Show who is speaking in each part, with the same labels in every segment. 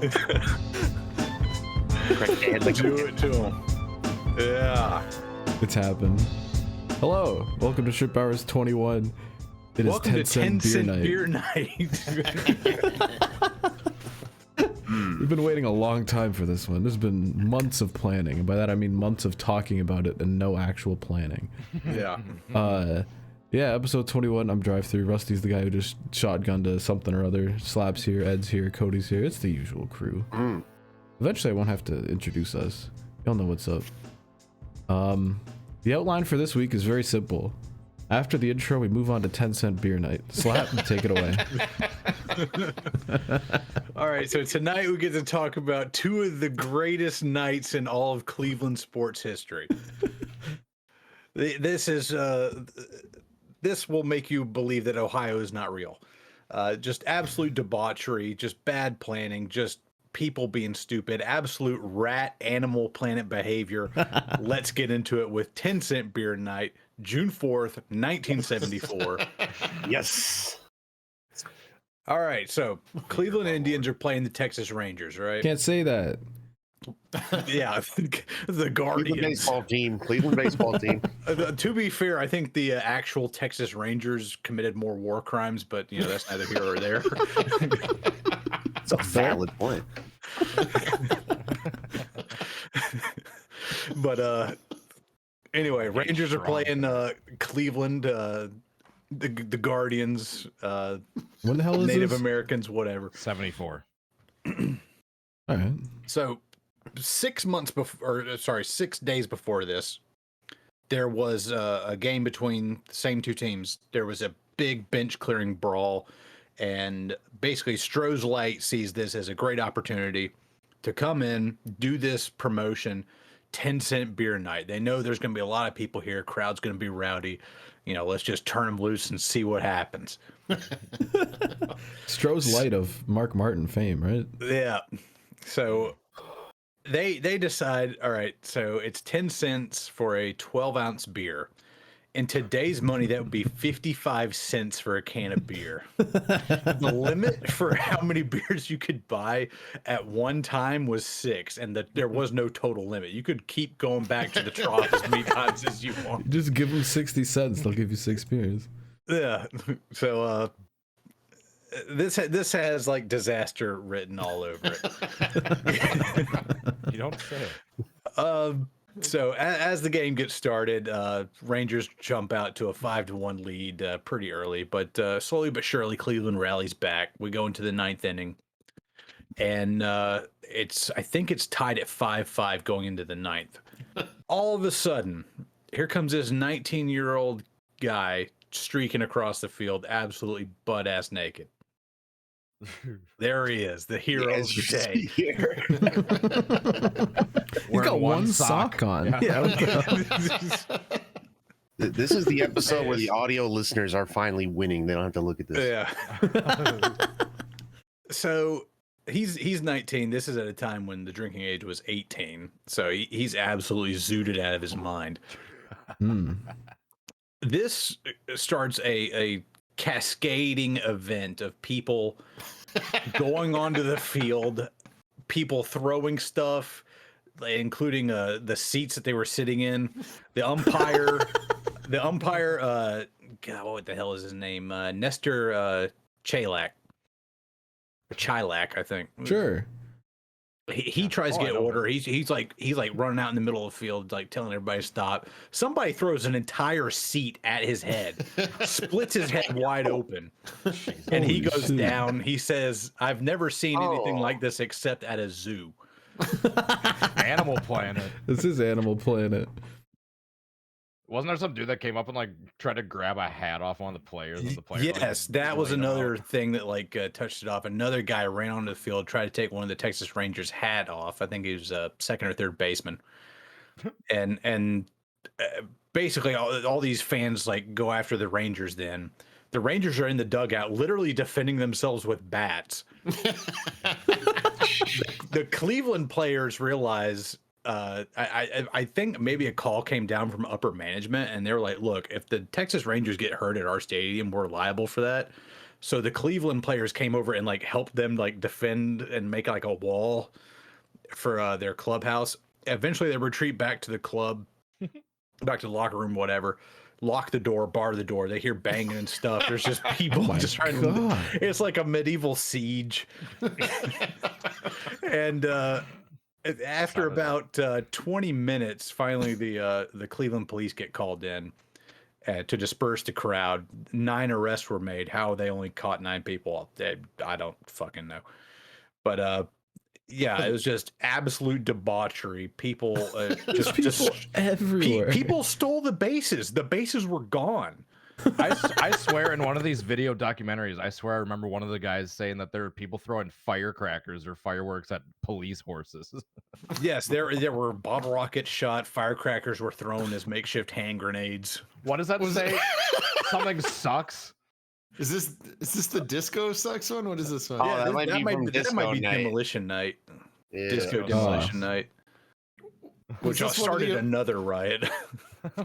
Speaker 1: Do it to him. Yeah.
Speaker 2: It's happened. Hello, welcome to Shrimp Hours 21. It is 10 cent beer night. We've been waiting a long time for this one. There's been months of planning, and by that I mean months of talking about it and no actual planning.
Speaker 1: Yeah.
Speaker 2: Yeah, episode 21, I'm DriveThrough. Rusty's the guy who just shotgunned to something or other. Slab's here, Ed's here, Cody's here. It's the usual crew. Eventually I won't have to introduce us. Y'all know what's up. The outline for this week is very simple. After the intro, we move on to 10 cent beer night. Slap, take it away.
Speaker 1: All right, so tonight we get to talk about two of the greatest nights in all of Cleveland sports history. This will make you believe that Ohio is not real. Just absolute debauchery, just bad planning, just people being stupid, absolute rat animal planet behavior. Let's get into it with 10 cent beer night, June 4th, 1974.
Speaker 3: Yes.
Speaker 1: All right, so Cleveland Indians are playing the Texas Rangers, right?
Speaker 2: Can't say that.
Speaker 1: Yeah, the Guardians.
Speaker 3: Cleveland baseball team.
Speaker 1: To be fair, I think the actual Texas Rangers committed more war crimes, but you know that's neither here or there.
Speaker 3: It's a valid point.
Speaker 1: But anyway, Rangers are playing Cleveland, the Guardians,
Speaker 2: When the hell is
Speaker 1: Native
Speaker 2: this?
Speaker 1: Americans, whatever.
Speaker 4: 74.
Speaker 2: All right.
Speaker 1: So 6 days before this, there was a game between the same two teams. There was a big bench clearing brawl, and basically Stroh's Light sees this as a great opportunity to come in, do this promotion, 10 cent beer night. They know there's going to be a lot of people here. Crowd's going to be rowdy. You know, let's just turn them loose and see what happens.
Speaker 2: Stroh's Light of Mark Martin fame, right?
Speaker 1: Yeah. So they decide, all right, so it's 10 cents for a 12-ounce beer. In today's money, that would be 55 cents for a can of beer. The limit for how many beers you could buy at one time was 6, and there was no total limit. You could keep going back to the trough as many times as you want.
Speaker 2: Just give them 60 cents. They'll give you 6 beers.
Speaker 1: Yeah. So this has like disaster written all over it.
Speaker 4: You don't say.
Speaker 1: So as the game gets started, Rangers jump out to a 5-1 lead pretty early, but slowly but surely Cleveland rallies back. We go into the 9th inning, and I think it's tied at 5-5 going into the 9th. All of a sudden, here comes this 19-year-old guy streaking across the field, absolutely butt-ass naked. There he is, the hero of the day.
Speaker 2: He's got one sock on.
Speaker 1: Yeah.
Speaker 3: This is the episode where the audio listeners are finally winning. They don't have to look at this.
Speaker 1: Yeah. So he's 19. This is at a time when the drinking age was 18. So he's absolutely zooted out of his mind. This starts a cascading event of people going onto the field, people throwing stuff, including the seats that they were sitting in. The umpire, God, what the hell is his name? Nestor Chilak, I think.
Speaker 2: Sure.
Speaker 1: He tries to get order. He's like running out in the middle of the field, like telling everybody to stop. Somebody throws an entire seat at his head, splits his head wide open, and he goes down. He says, "I've never seen anything like this except at a zoo."
Speaker 4: Animal Planet.
Speaker 2: This is Animal Planet.
Speaker 4: Wasn't there some dude that came up and like tried to grab a hat off one of the players? And the player,
Speaker 1: Yes, that was another thing that like touched it off. Another guy ran onto the field, tried to take one of the Texas Rangers' hat off. I think he was a second or third baseman, and basically all these fans like go after the Rangers. Then the Rangers are in the dugout, literally defending themselves with bats. The Cleveland players realize. I think maybe a call came down from upper management, and they were like, "Look, if the Texas Rangers get hurt at our stadium, we're liable for that. So the Cleveland players came over and like helped them like defend and make like a wall for their clubhouse. Eventually they retreat back to the club, back to the locker room, whatever. Lock the door, bar the door. They hear banging and stuff. There's just people just trying to. It's like a medieval siege. And after about 20 minutes, finally the Cleveland police get called in to disperse the crowd. 9 arrests were made. How they only caught 9 people, I don't fucking know. But yeah, it was just absolute debauchery. People just
Speaker 2: everywhere.
Speaker 1: People stole the bases. The bases were gone.
Speaker 4: I swear in one of these video documentaries, I swear I remember one of the guys saying that there were people throwing firecrackers or fireworks at police horses.
Speaker 1: Yes, there were bottle rockets shot. Firecrackers were thrown as makeshift hand grenades.
Speaker 4: What does that say? Something sucks.
Speaker 5: Is this the disco sucks one? What is this one?
Speaker 3: Oh, yeah, that might be
Speaker 1: Demolition Night.
Speaker 3: Yeah.
Speaker 1: Disco Demolition Night. Which started another riot.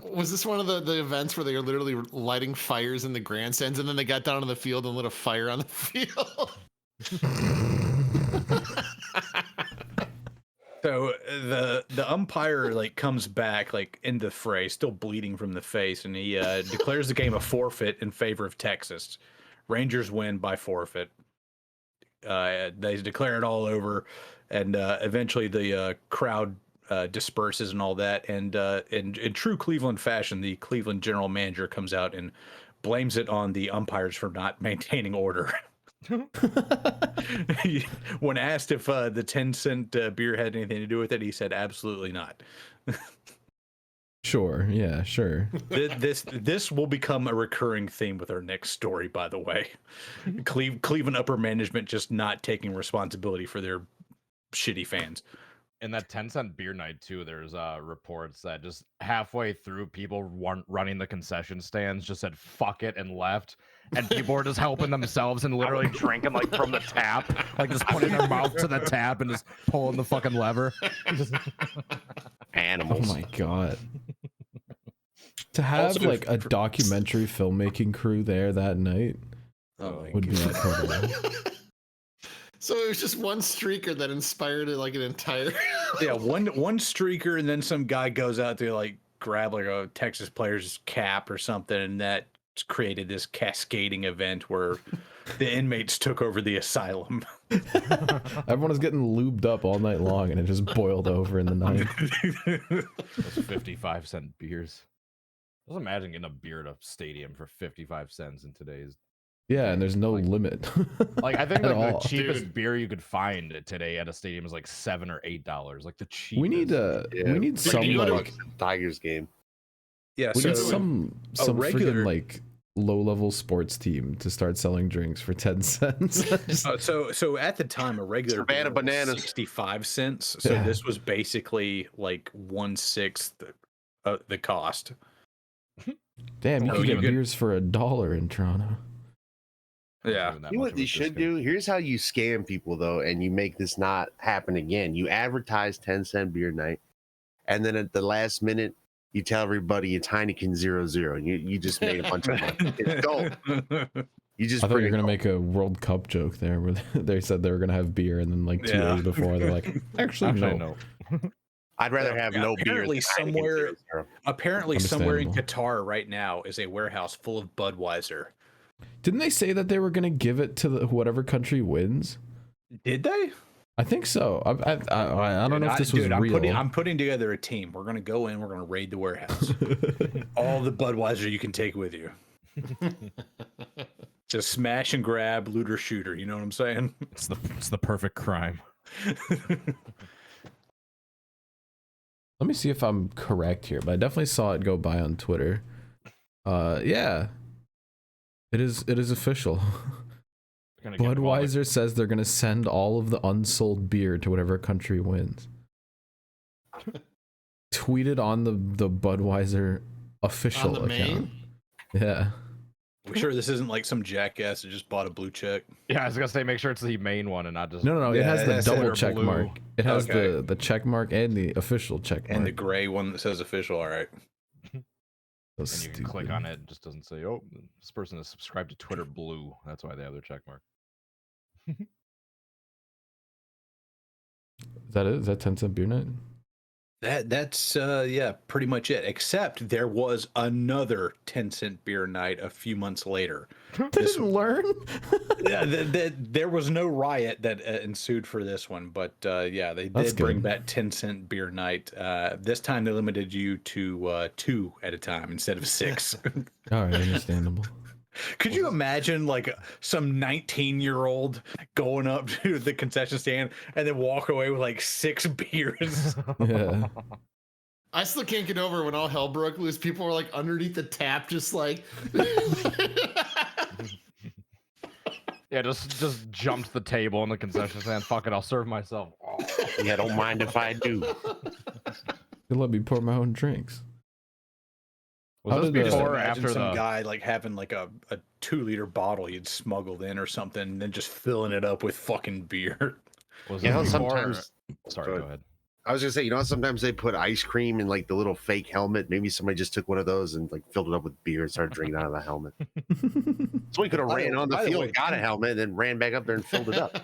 Speaker 5: Was this one of the events where they were literally lighting fires in the grandstands and then they got down on the field and lit a fire on the field?
Speaker 1: So the umpire like comes back like in the fray, still bleeding from the face, and he declares the game a forfeit in favor of Texas. Rangers win by forfeit. They declare it all over, and eventually the crowd disperses and all that. And in true Cleveland fashion, the Cleveland general manager comes out and blames it on the umpires for not maintaining order. When asked if the 10-cent beer had anything to do with it, he said absolutely not.
Speaker 2: Sure, yeah, sure.
Speaker 1: This will become a recurring theme with our next story, by the way. Cleveland upper management just not taking responsibility for their shitty fans.
Speaker 4: In that 10-cent beer night too, there's reports that just halfway through, people running the concession stands just said fuck it and left, and people were just helping themselves and literally drinking like from the tap, like just putting their mouth to the tap and just pulling the fucking lever.
Speaker 3: Animals.
Speaker 2: Oh my god. To have
Speaker 1: Also,
Speaker 2: like a documentary filmmaking crew there that night would be incredible.
Speaker 5: So it was just one streaker that inspired it, like an entire.
Speaker 1: Yeah, one streaker, and then some guy goes out to like grab like a Texas player's cap or something, and that created this cascading event where the inmates took over the asylum.
Speaker 2: Everyone was getting lubed up all night long, and it just boiled over in the night.
Speaker 4: Those 55-cent beers. Just imagine getting a beer at a stadium for 55 cents in today's.
Speaker 2: Yeah, and there's no limit.
Speaker 4: Like I think
Speaker 2: At
Speaker 4: like
Speaker 2: all.
Speaker 4: the cheapest beer you could find today at a stadium is like $7 or $8. Like the cheapest.
Speaker 2: We need some
Speaker 3: you go to
Speaker 2: like
Speaker 3: a Tigers game.
Speaker 1: Yeah,
Speaker 2: we
Speaker 1: so
Speaker 2: need some
Speaker 1: regular
Speaker 2: freaking like low-level sports team to start selling drinks for 10 cents.
Speaker 1: so at the time a regular
Speaker 3: Savannah
Speaker 1: beer was
Speaker 3: bananas.
Speaker 1: 65 cents. So
Speaker 2: Yeah.
Speaker 1: this was basically like 1/6 the cost.
Speaker 2: Damn, you
Speaker 1: Oh,
Speaker 2: can
Speaker 1: you
Speaker 2: get
Speaker 1: could-
Speaker 2: beers for $1 in Toronto.
Speaker 1: Yeah.
Speaker 3: You know what you should do? Here's how you scam people, though, and you make this not happen again. You advertise 10-cent beer night, and then at the last minute, you tell everybody it's Heineken 0-0. You just made a bunch of money. It's gold. You just
Speaker 2: I thought you
Speaker 3: bring
Speaker 2: were
Speaker 3: it
Speaker 2: gonna
Speaker 3: home.
Speaker 2: make a World Cup joke there, where they said they were gonna have beer, and then like 2
Speaker 1: Yeah.
Speaker 2: days before, they're like, actually no.
Speaker 3: I'd rather have no beer.
Speaker 1: Apparently
Speaker 3: than Heineken
Speaker 1: somewhere
Speaker 3: 0-0.
Speaker 1: Apparently somewhere in
Speaker 2: Understandable.
Speaker 1: Qatar right now is a warehouse full of Budweiser.
Speaker 2: Didn't they say that they were gonna give it to whatever country wins?
Speaker 1: Did they?
Speaker 2: I think so. I don't know if this was
Speaker 1: Dude,
Speaker 2: real.
Speaker 1: I'm putting together a team. We're gonna go in. We're gonna raid the warehouse. All the Budweiser you can take with you. Just smash and grab, looter shooter. You know what I'm saying?
Speaker 4: It's the perfect crime.
Speaker 2: Let me see if I'm correct here, but I definitely saw it go by on Twitter. Yeah, it is official. Budweiser says they're gonna send all of the unsold beer to whatever country wins. Tweeted on the Budweiser official
Speaker 5: On the
Speaker 2: account.
Speaker 5: main?
Speaker 2: Yeah.
Speaker 1: We sure this isn't like some jackass that just bought a blue check?
Speaker 4: Yeah, I was gonna say make sure it's the main one and not just
Speaker 2: No, it
Speaker 1: Yeah,
Speaker 2: has the
Speaker 1: that's
Speaker 2: double
Speaker 1: it, or
Speaker 2: check
Speaker 4: blue.
Speaker 2: mark. It has
Speaker 1: Okay.
Speaker 2: the check mark and the official check mark.
Speaker 1: And the gray one that says official. All right.
Speaker 2: That's
Speaker 4: And you can click on it. It just doesn't say, oh, this person is subscribed to Twitter Blue. That's why they have their check mark.
Speaker 2: Is that it? Is that 10 cent beer night?
Speaker 1: That's yeah, pretty much it. Except there was another 10-cent beer night a few months later.
Speaker 2: Didn't learn.
Speaker 1: Yeah, there was no riot that ensued for this one, but yeah, they
Speaker 2: That's
Speaker 1: did bring
Speaker 2: good.
Speaker 1: back 10-cent beer night. This time they limited you to 2 at a time instead of 6.
Speaker 2: All right, understandable.
Speaker 1: Could you imagine like some 19-year-old going up to the concession stand and then walk away with like 6 beers?
Speaker 2: Yeah.
Speaker 5: I still can't get over when all hell broke loose. People were like underneath the tap, just like.
Speaker 4: Yeah, just jumped the table in the concession stand. Fuck it, I'll serve myself. Oh.
Speaker 3: Yeah, don't mind if I do.
Speaker 2: They let me pour my own drinks.
Speaker 4: Was
Speaker 2: How
Speaker 4: this
Speaker 2: did,
Speaker 1: Just
Speaker 4: before or
Speaker 1: imagine
Speaker 4: after
Speaker 1: some
Speaker 4: the?
Speaker 1: guy like having like a 2-liter bottle he'd smuggled in or something, and then just filling it up with fucking beer.
Speaker 4: Was
Speaker 3: You know,
Speaker 4: this before?
Speaker 3: sometimes.
Speaker 4: Sorry, go ahead.
Speaker 3: I was gonna say, you know, sometimes they put ice cream in like the little fake helmet. Maybe somebody just took one of those and like filled it up with beer and started drinking out of the helmet. So we could have ran on the
Speaker 1: By the
Speaker 3: field,
Speaker 1: way,
Speaker 3: got a helmet, and then ran back up there and filled it up.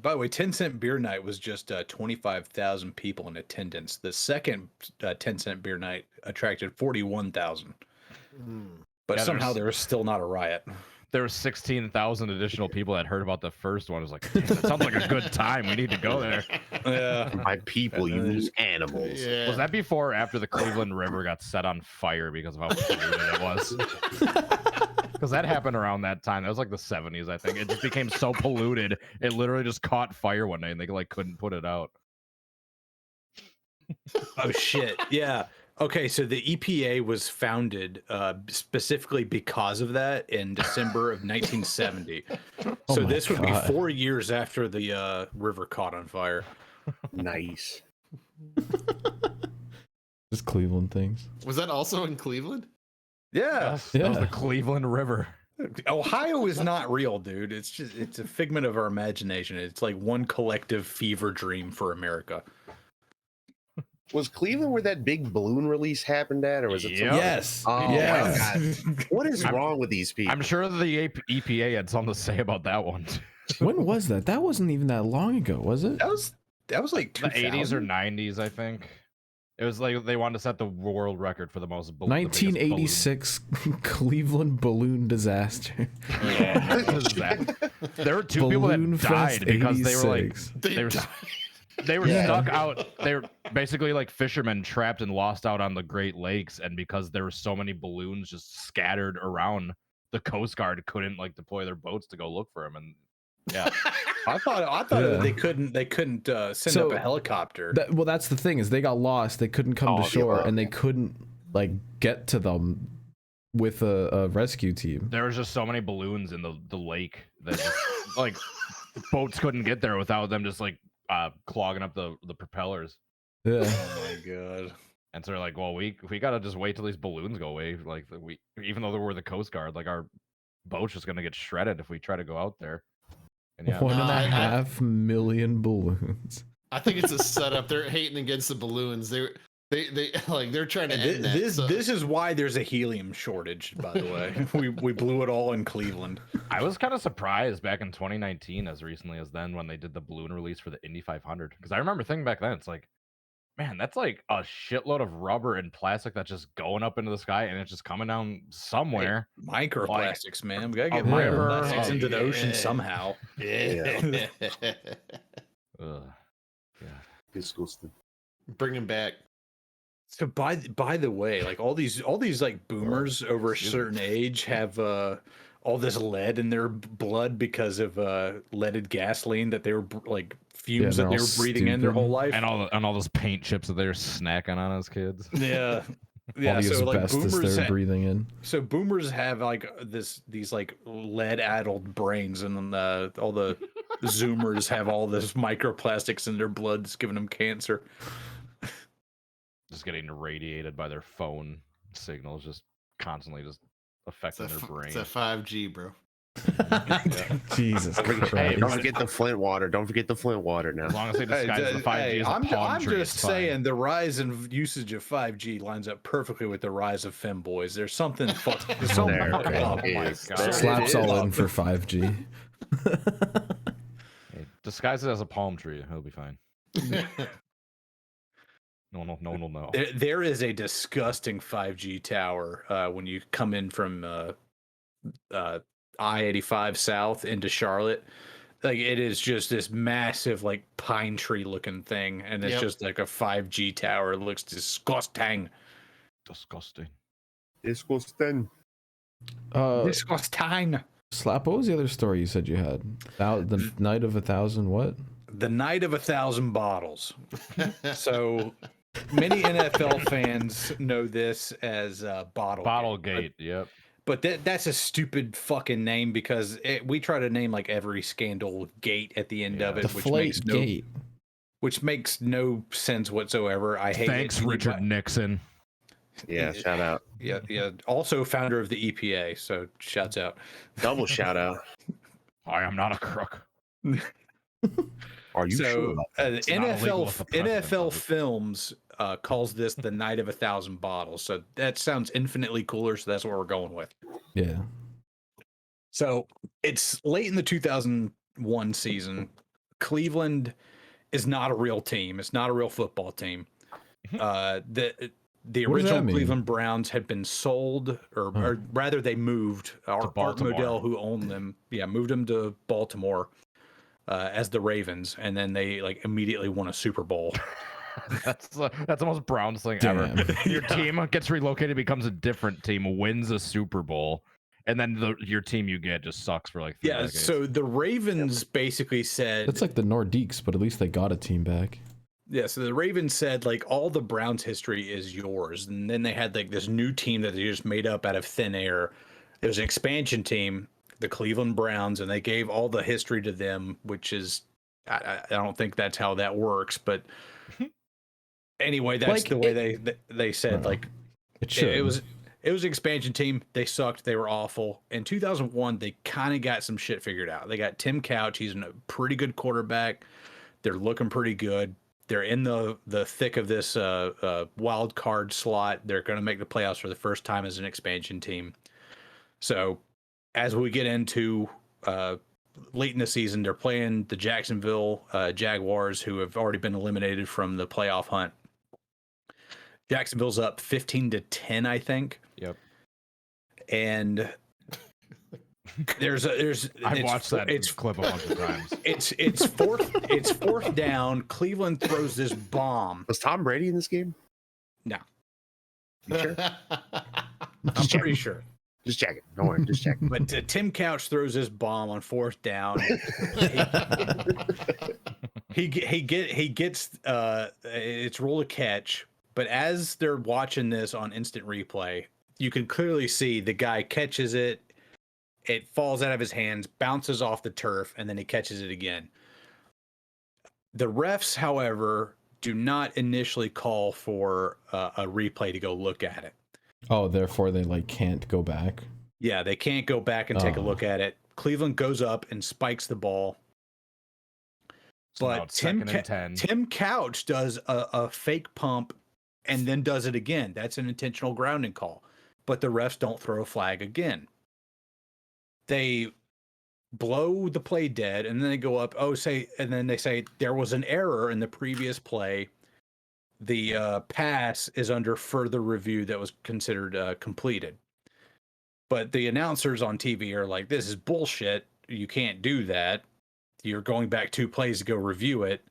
Speaker 1: By the way, 10-cent beer night was just 25,000 people in attendance. The second 10-cent beer night attracted 41,000. But
Speaker 4: Yeah,
Speaker 1: somehow there was still not a riot.
Speaker 4: There were 16,000 additional people that heard about the first one. It was like, "Damn, that sounds like a good time. We need to go there."
Speaker 1: Yeah.
Speaker 3: My people, you mean animals.
Speaker 5: Yeah.
Speaker 4: Was that before or after the Cleveland River got set on fire because of how polluted it was? Because that happened around that time. That was like the 70s, I think. It just became so polluted, it literally just caught fire one day, and they like couldn't put it out.
Speaker 1: Oh shit. Yeah. Okay, so the EPA was founded specifically because of that in December of 1970.
Speaker 2: Oh
Speaker 1: So
Speaker 2: my
Speaker 1: this would be
Speaker 2: God.
Speaker 1: 4 years after the river caught on fire.
Speaker 3: Nice.
Speaker 2: Just Cleveland things.
Speaker 5: Was that also in Cleveland?
Speaker 1: Yeah.
Speaker 4: That was
Speaker 2: Yeah.
Speaker 4: the Cleveland River.
Speaker 1: Ohio is not real, dude. It's a figment of our imagination. It's like one collective fever dream for America.
Speaker 3: Was Cleveland where that big balloon release happened at, or was it?
Speaker 4: Yep.
Speaker 3: something-
Speaker 2: Yes.
Speaker 3: Oh
Speaker 2: yes.
Speaker 3: my God! What is
Speaker 4: I'm-
Speaker 3: wrong with these people?
Speaker 4: I'm sure the EPA had something to say about that one.
Speaker 2: When was that? That wasn't even that long ago, was it?
Speaker 1: That was like
Speaker 4: The 80s or
Speaker 1: 2000?
Speaker 4: 90s, I think. It was like they wanted to set the world record for the most. The biggest balloon.
Speaker 2: 1986 Cleveland balloon disaster.
Speaker 4: There were 2 people
Speaker 2: Balloon
Speaker 4: that
Speaker 2: Fest
Speaker 4: died because they were like
Speaker 2: 86.
Speaker 4: they were
Speaker 2: Yeah.
Speaker 4: stuck out. They were basically like fishermen trapped and lost out on the Great Lakes, and because there were so many balloons just scattered around, the Coast Guard couldn't like deploy their boats to go look for them. And yeah,
Speaker 1: I thought
Speaker 2: Yeah.
Speaker 1: they couldn't send
Speaker 2: So,
Speaker 1: up a helicopter.
Speaker 2: Well, that's the thing is they got lost. They couldn't come
Speaker 3: Oh,
Speaker 2: to
Speaker 3: they
Speaker 2: shore,
Speaker 3: were-
Speaker 2: and they couldn't like get to them with a rescue team.
Speaker 4: there was just so many balloons in the lake that just, like boats couldn't get there without them just like clogging up the propellers.
Speaker 2: Yeah.
Speaker 1: Oh my god.
Speaker 4: And so they're like, well, we gotta just wait till these balloons go away. Like even though we're the Coast Guard, like our boat's just gonna get shredded if we try to go out there. And yeah,
Speaker 2: 1.5 million balloons.
Speaker 5: I think it's a setup. They're hating against the balloons. They like they're trying to
Speaker 1: And
Speaker 5: end that.
Speaker 1: this
Speaker 5: so-
Speaker 1: this is why there's a helium shortage, by the way. we blew it all in Cleveland.
Speaker 4: I was kind of surprised back in 2019, as recently as then, when they did the balloon release for the Indy 500. Because I remember thinking back then, it's like, man, that's like a shitload of rubber and plastic that's just going up into the sky, and it's just coming down somewhere.
Speaker 1: Microplastics, man. We gotta
Speaker 4: a
Speaker 1: get
Speaker 4: river,
Speaker 1: microplastics into the ocean
Speaker 5: yeah.
Speaker 1: somehow.
Speaker 3: Yeah.
Speaker 4: Ugh. Yeah.
Speaker 3: Good school stuff.
Speaker 5: Bring him back.
Speaker 1: So by the way, like all these like boomers over a
Speaker 4: Excuse me.
Speaker 1: certain age have all this lead in their blood because of leaded gasoline that they were like fumes
Speaker 2: they're
Speaker 1: that they
Speaker 2: all
Speaker 1: were breathing in their whole life.
Speaker 4: And all those paint chips that they're snacking on as kids.
Speaker 1: Yeah.
Speaker 2: All
Speaker 1: Yeah,
Speaker 2: the
Speaker 1: so like
Speaker 2: asbestos
Speaker 1: boomers,
Speaker 2: they're breathing in.
Speaker 1: so boomers have like these like lead-addled brains, and then all the Zoomers have all this microplastics in their blood, that's giving them cancer.
Speaker 4: Just getting irradiated by their phone signals, just constantly just affecting their brain.
Speaker 5: It's a 5G, bro.
Speaker 2: Jesus
Speaker 3: Don't
Speaker 2: Christ.
Speaker 3: forget the Flint water. Don't forget the Flint water now.
Speaker 4: As long as they disguise the 5G as a palm
Speaker 1: I'm
Speaker 4: tree,
Speaker 1: just
Speaker 4: it's fine.
Speaker 1: saying the rise in usage of 5G lines up perfectly with the rise of femboys. There's something fucked. There's something
Speaker 3: There
Speaker 1: fucked
Speaker 3: it
Speaker 1: up.
Speaker 4: Oh my
Speaker 3: is.
Speaker 4: God.
Speaker 3: There it
Speaker 2: Slaps
Speaker 3: is.
Speaker 2: all in for 5G.
Speaker 4: Hey, disguise it as a palm tree. It'll be fine. No one will know.
Speaker 1: There is a disgusting 5G tower when you come in from I-85 south into Charlotte. Like it is just this massive like pine tree looking thing, and it's just like a 5G tower. It looks disgusting.
Speaker 4: Disgusting.
Speaker 3: Disgusting.
Speaker 1: Disgusting.
Speaker 2: Slap, what was the other story you said you had? The Night of 1,000 what?
Speaker 1: The night of 1,000 bottles. So many NFL fans know this as
Speaker 4: Bottlegate. Yep.
Speaker 1: But that's a stupid fucking name because we try to name like every scandal gate at the end of it, which makes no sense whatsoever. I hate
Speaker 4: Thanks,
Speaker 1: it.
Speaker 4: Richard Nixon.
Speaker 3: Yeah, shout out.
Speaker 1: Yeah. Also founder of the EPA, so shouts out.
Speaker 3: Double shout out.
Speaker 4: I am not a crook.
Speaker 3: Are you sure?
Speaker 1: NFL Films calls this the night of 1,000 bottles. So that sounds infinitely cooler. So that's what we're going with.
Speaker 2: Yeah.
Speaker 1: So it's late in the 2001 season. Cleveland is not a real team. It's not a real football team. The original Cleveland Browns had been sold, or rather they moved. Art Modell, who owned them, moved them to Baltimore as the Ravens, and then they like immediately won a Super Bowl.
Speaker 4: That's the most Browns thing ever. Your team gets relocated, becomes a different team, wins a Super Bowl, and then your team you get just sucks for like 3 decades.
Speaker 1: So the Ravens basically said
Speaker 2: it's like the Nordiques, but at least they got a team back.
Speaker 1: Yeah, so the Ravens said like all the Browns history is yours, and then they had like this new team that they just made up out of thin air. It was an expansion team, the Cleveland Browns, and they gave all the history to them, which is I don't think that's how that works, but anyway, that's like the way they said like it was an expansion team. They sucked. They were awful. In 2001, they kind of got some shit figured out. They got Tim Couch. He's a pretty good quarterback. They're looking pretty good. They're in the thick of this wild card slot. They're going to make the playoffs for the first time as an expansion team. So as we get into late in the season, they're playing the Jacksonville Jaguars, who have already been eliminated from the playoff hunt. Jacksonville's up 15-10, I think.
Speaker 4: Yep.
Speaker 1: And
Speaker 4: I've watched that clip a bunch of times.
Speaker 1: It's fourth down. Cleveland throws this bomb.
Speaker 3: Was Tom Brady in this game?
Speaker 1: No.
Speaker 3: You sure?
Speaker 1: I'm pretty sure.
Speaker 3: Just checking. Don't worry. Just checking.
Speaker 1: But Tim Couch throws this bomb on fourth down. He gets it's roll to catch. But as they're watching this on instant replay, you can clearly see the guy catches it. It falls out of his hands, bounces off the turf, and then he catches it again. The refs, however, do not initially call for a replay to go look at it.
Speaker 2: Oh, therefore they like can't go back.
Speaker 1: Yeah, they can't go back and take a look at it. Cleveland goes up and spikes the ball. But Tim Couch does a fake pump and then does it again. That's an intentional grounding call. But the refs don't throw a flag again. They blow the play dead, and then they go up. And then they say there was an error in the previous play. The pass is under further review that was considered completed. But the announcers on TV are like, "This is bullshit. You can't do that. You're going back 2 plays to go review it."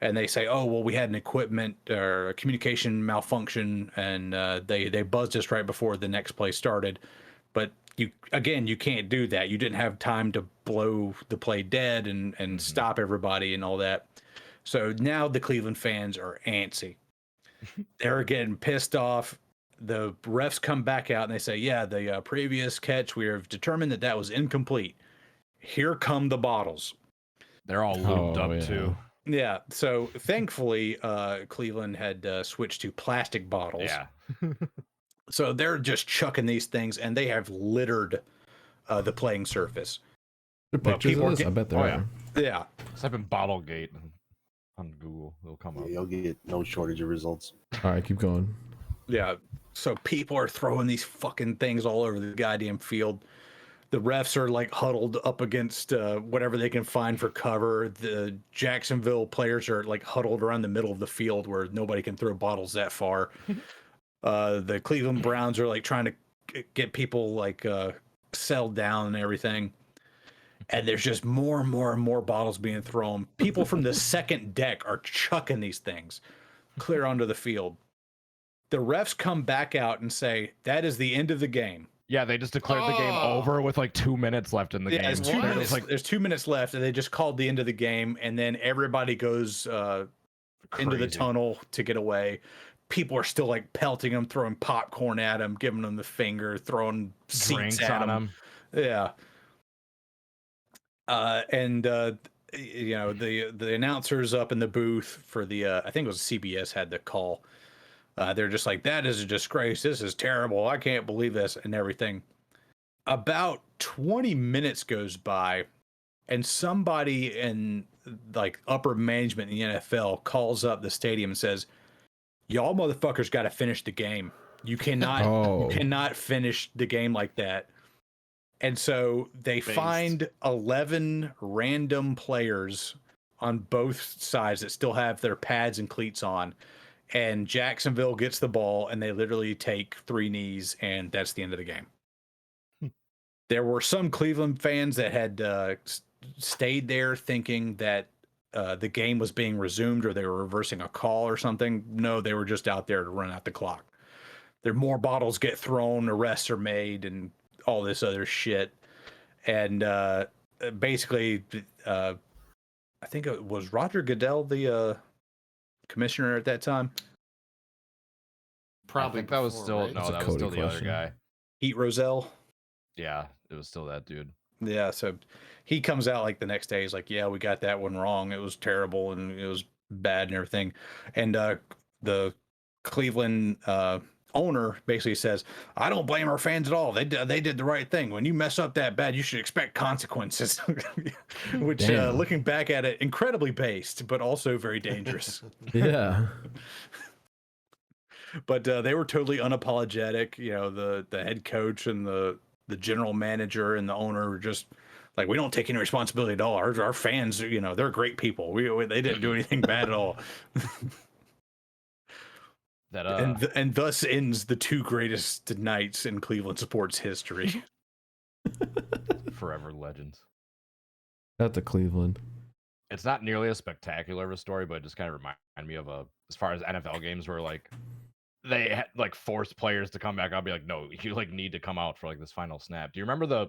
Speaker 1: And they say, "Oh, well, we had an equipment or a communication malfunction, and they buzzed us right before the next play started." But you can't do that. You didn't have time to blow the play dead and stop everybody and all that. So now the Cleveland fans are antsy. They're getting pissed off. The refs come back out and they say, "Yeah, the previous catch, we have determined that was incomplete. Here come the bottles."
Speaker 4: They're all lubed up too.
Speaker 1: Yeah. So thankfully, Cleveland had switched to plastic bottles.
Speaker 4: Yeah.
Speaker 1: So they're just chucking these things, and they have littered the playing surface.
Speaker 2: There are
Speaker 1: Well,
Speaker 2: pictures
Speaker 1: people
Speaker 2: of
Speaker 1: are
Speaker 2: this? I
Speaker 1: get-
Speaker 2: bet there
Speaker 4: Oh,
Speaker 2: are.
Speaker 4: yeah.
Speaker 1: Yeah.
Speaker 4: Just type in Bottlegate on Google. It'll come up.
Speaker 3: You'll get no shortage of results.
Speaker 2: All right, keep going.
Speaker 1: Yeah. So people are throwing these fucking things all over the goddamn field. The refs are like huddled up against whatever they can find for cover. The Jacksonville players are like huddled around the middle of the field where nobody can throw bottles that far. The Cleveland Browns are like trying to get people like settled down and everything. And there's just more and more and more bottles being thrown. People from the second deck are chucking these things clear onto the field. The refs come back out and say, that is the end of the game.
Speaker 4: Yeah, they just declared the game over with like 2 minutes left in the game.
Speaker 1: There's
Speaker 4: There was,
Speaker 1: minutes,
Speaker 4: like,
Speaker 1: there's 2 minutes left, and they just called the end of the game, and then everybody goes into the
Speaker 4: crazy.
Speaker 1: tunnel to get away. People are still like pelting them, throwing popcorn at them, giving them the finger, throwing seats
Speaker 4: Drinks
Speaker 1: at
Speaker 4: on
Speaker 1: them.
Speaker 4: them.
Speaker 1: Yeah. And you know, the announcers up in the booth for the I think it was CBS had the call. They're just like, that is a disgrace. This is terrible. I can't believe this and everything. About 20 minutes goes by, and somebody in like upper management in the NFL calls up the stadium and says, y'all motherfuckers got to finish the game. You cannot finish the game like that. And so they find 11 random players on both sides that still have their pads and cleats on. And Jacksonville gets the ball, and they literally take 3 knees, and that's the end of the game. There were some Cleveland fans that had stayed there thinking that the game was being resumed or they were reversing a call or something. No, they were just out there to run out the clock. There more bottles get thrown, arrests are made, and all this other shit. And basically, I think it was Roger Goodell, the commissioner at that time.
Speaker 5: Probably
Speaker 4: I think that was
Speaker 5: before,
Speaker 4: still
Speaker 5: right?
Speaker 2: That's a
Speaker 4: no, that was
Speaker 2: Cody
Speaker 4: still the
Speaker 2: question.
Speaker 4: other guy.
Speaker 1: Pete Rozelle.
Speaker 4: Yeah, it was still that dude.
Speaker 1: Yeah, so he comes out like the next day. He's like, "Yeah, we got that one wrong. It was terrible and it was bad and everything." And the Cleveland owner basically says, "I don't blame our fans at all. They did the right thing. When you mess up that bad, you should expect consequences." Which,
Speaker 2: Damn.
Speaker 1: looking back at it, incredibly based, but also very dangerous.
Speaker 2: Yeah.
Speaker 1: But they were totally unapologetic. You know, the head coach and the general manager and the owner were just like, we don't take any responsibility at all. Our fans, you know, they're great people. They didn't do anything bad at all.
Speaker 4: That
Speaker 1: And thus ends the 2 greatest nights in Cleveland sports history.
Speaker 4: forever legends.
Speaker 2: At the Cleveland.
Speaker 4: It's not nearly as spectacular of a story, but it just kind of reminded me of as far as NFL games where like they had, like forced players to come back. I'll be like, no, you like need to come out for like this final snap. Do you remember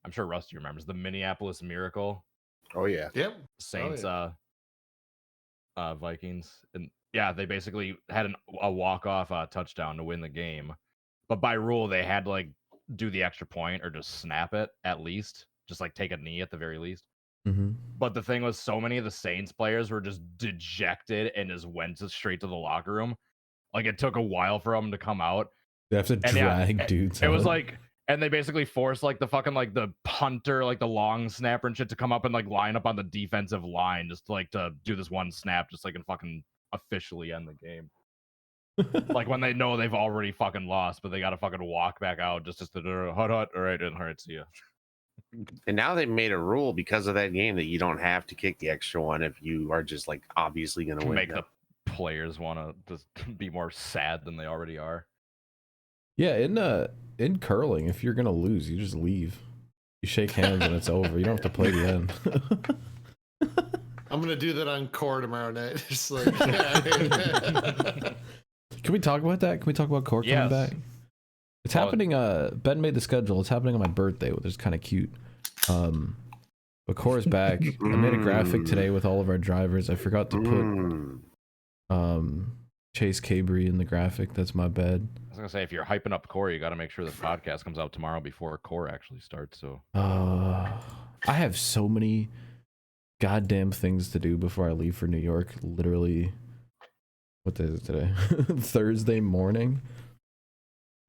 Speaker 4: I'm sure Rusty remembers the Minneapolis Miracle
Speaker 3: Oh yeah.
Speaker 5: Yep.
Speaker 4: Saints
Speaker 5: yeah.
Speaker 4: Vikings, and yeah, they basically had a walk-off touchdown to win the game, but by rule they had to like do the extra point or just snap it at least, just like take a knee at the very least.
Speaker 2: Mm-hmm.
Speaker 4: But the thing was, so many of the Saints players were just dejected and just went straight to the locker room. Like it took a while for them to come out.
Speaker 2: They have to
Speaker 4: And yeah,
Speaker 2: drag dudes
Speaker 4: It was
Speaker 2: out.
Speaker 4: like, and they basically forced like the fucking like the punter, like the long snapper and shit to come up and like line up on the defensive line just to do this one snap, just like and fucking officially end the game. Like when they know they've already fucking lost, but they got to fucking walk back out just to hut, all right, see ya.
Speaker 3: And now they made a rule because of that game that you don't have to kick the extra one if you are just like obviously going to
Speaker 4: To
Speaker 3: win.
Speaker 4: make the players want to just be more sad than they already are.
Speaker 2: Yeah, in curling, if you're gonna lose, you just leave. You shake hands and it's over. You don't have to play the end.
Speaker 5: I'm gonna do that on core tomorrow night. Just like,
Speaker 2: Can we talk about that? Can we talk about Core coming
Speaker 4: Yes.
Speaker 2: back? It's happening. Ben made the schedule. It's happening on my birthday, which is kind of cute. But Core's back. I made a graphic today with all of our drivers. I forgot to put Chase Cabry in the graphic. That's my bad.
Speaker 4: I was gonna say, if you're hyping up Core, you got to make sure the podcast comes out tomorrow before Core actually starts. So
Speaker 2: I have so many goddamn things to do before I leave for New York. Literally, what day is it today? Thursday morning.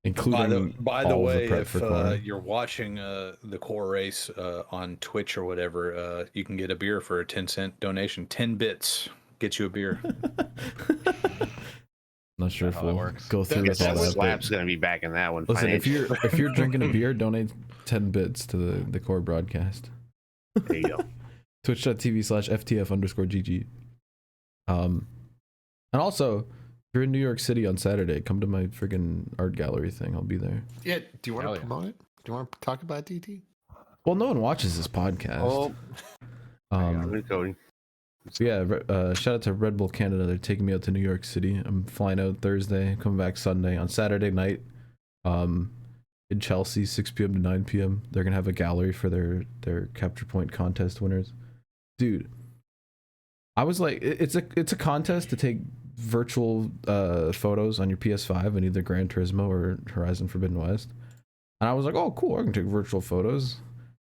Speaker 2: including
Speaker 1: By the
Speaker 2: all of
Speaker 1: way,
Speaker 2: prep
Speaker 1: if
Speaker 2: for core.
Speaker 1: you're watching the core race on Twitch or whatever, you can get a beer for a 10-cent donation. 10 bits gets you a beer.
Speaker 2: Not sure if
Speaker 4: how that
Speaker 2: we'll
Speaker 4: works.
Speaker 2: go through with all
Speaker 3: That
Speaker 2: that.
Speaker 3: Slap's
Speaker 2: But
Speaker 3: gonna be back in that one.
Speaker 2: listen, if
Speaker 3: financially.
Speaker 2: you're drinking a beer, donate 10 bits to the core broadcast.
Speaker 3: There you go.
Speaker 2: Twitch.tv/FTF_GG. And also, if you're in New York City on Saturday, come to my friggin' art gallery thing. I'll be there.
Speaker 5: Yeah. Do you want
Speaker 4: Hell
Speaker 5: to
Speaker 4: yeah.
Speaker 5: promote it? Do you want to talk about DT?
Speaker 2: Well, no one watches this podcast.
Speaker 3: Oh, Cody.
Speaker 2: So yeah, shout out to Red Bull Canada. They're taking me out to New York City. I'm flying out Thursday, coming back Sunday. On Saturday night, in Chelsea, 6 p.m. to 9 p.m. They're gonna have a gallery for their capture point contest winners. Dude, I was like, it's a contest to take virtual photos on your PS5 in either Gran Turismo or Horizon Forbidden West. And I was like, oh cool, I can take virtual photos.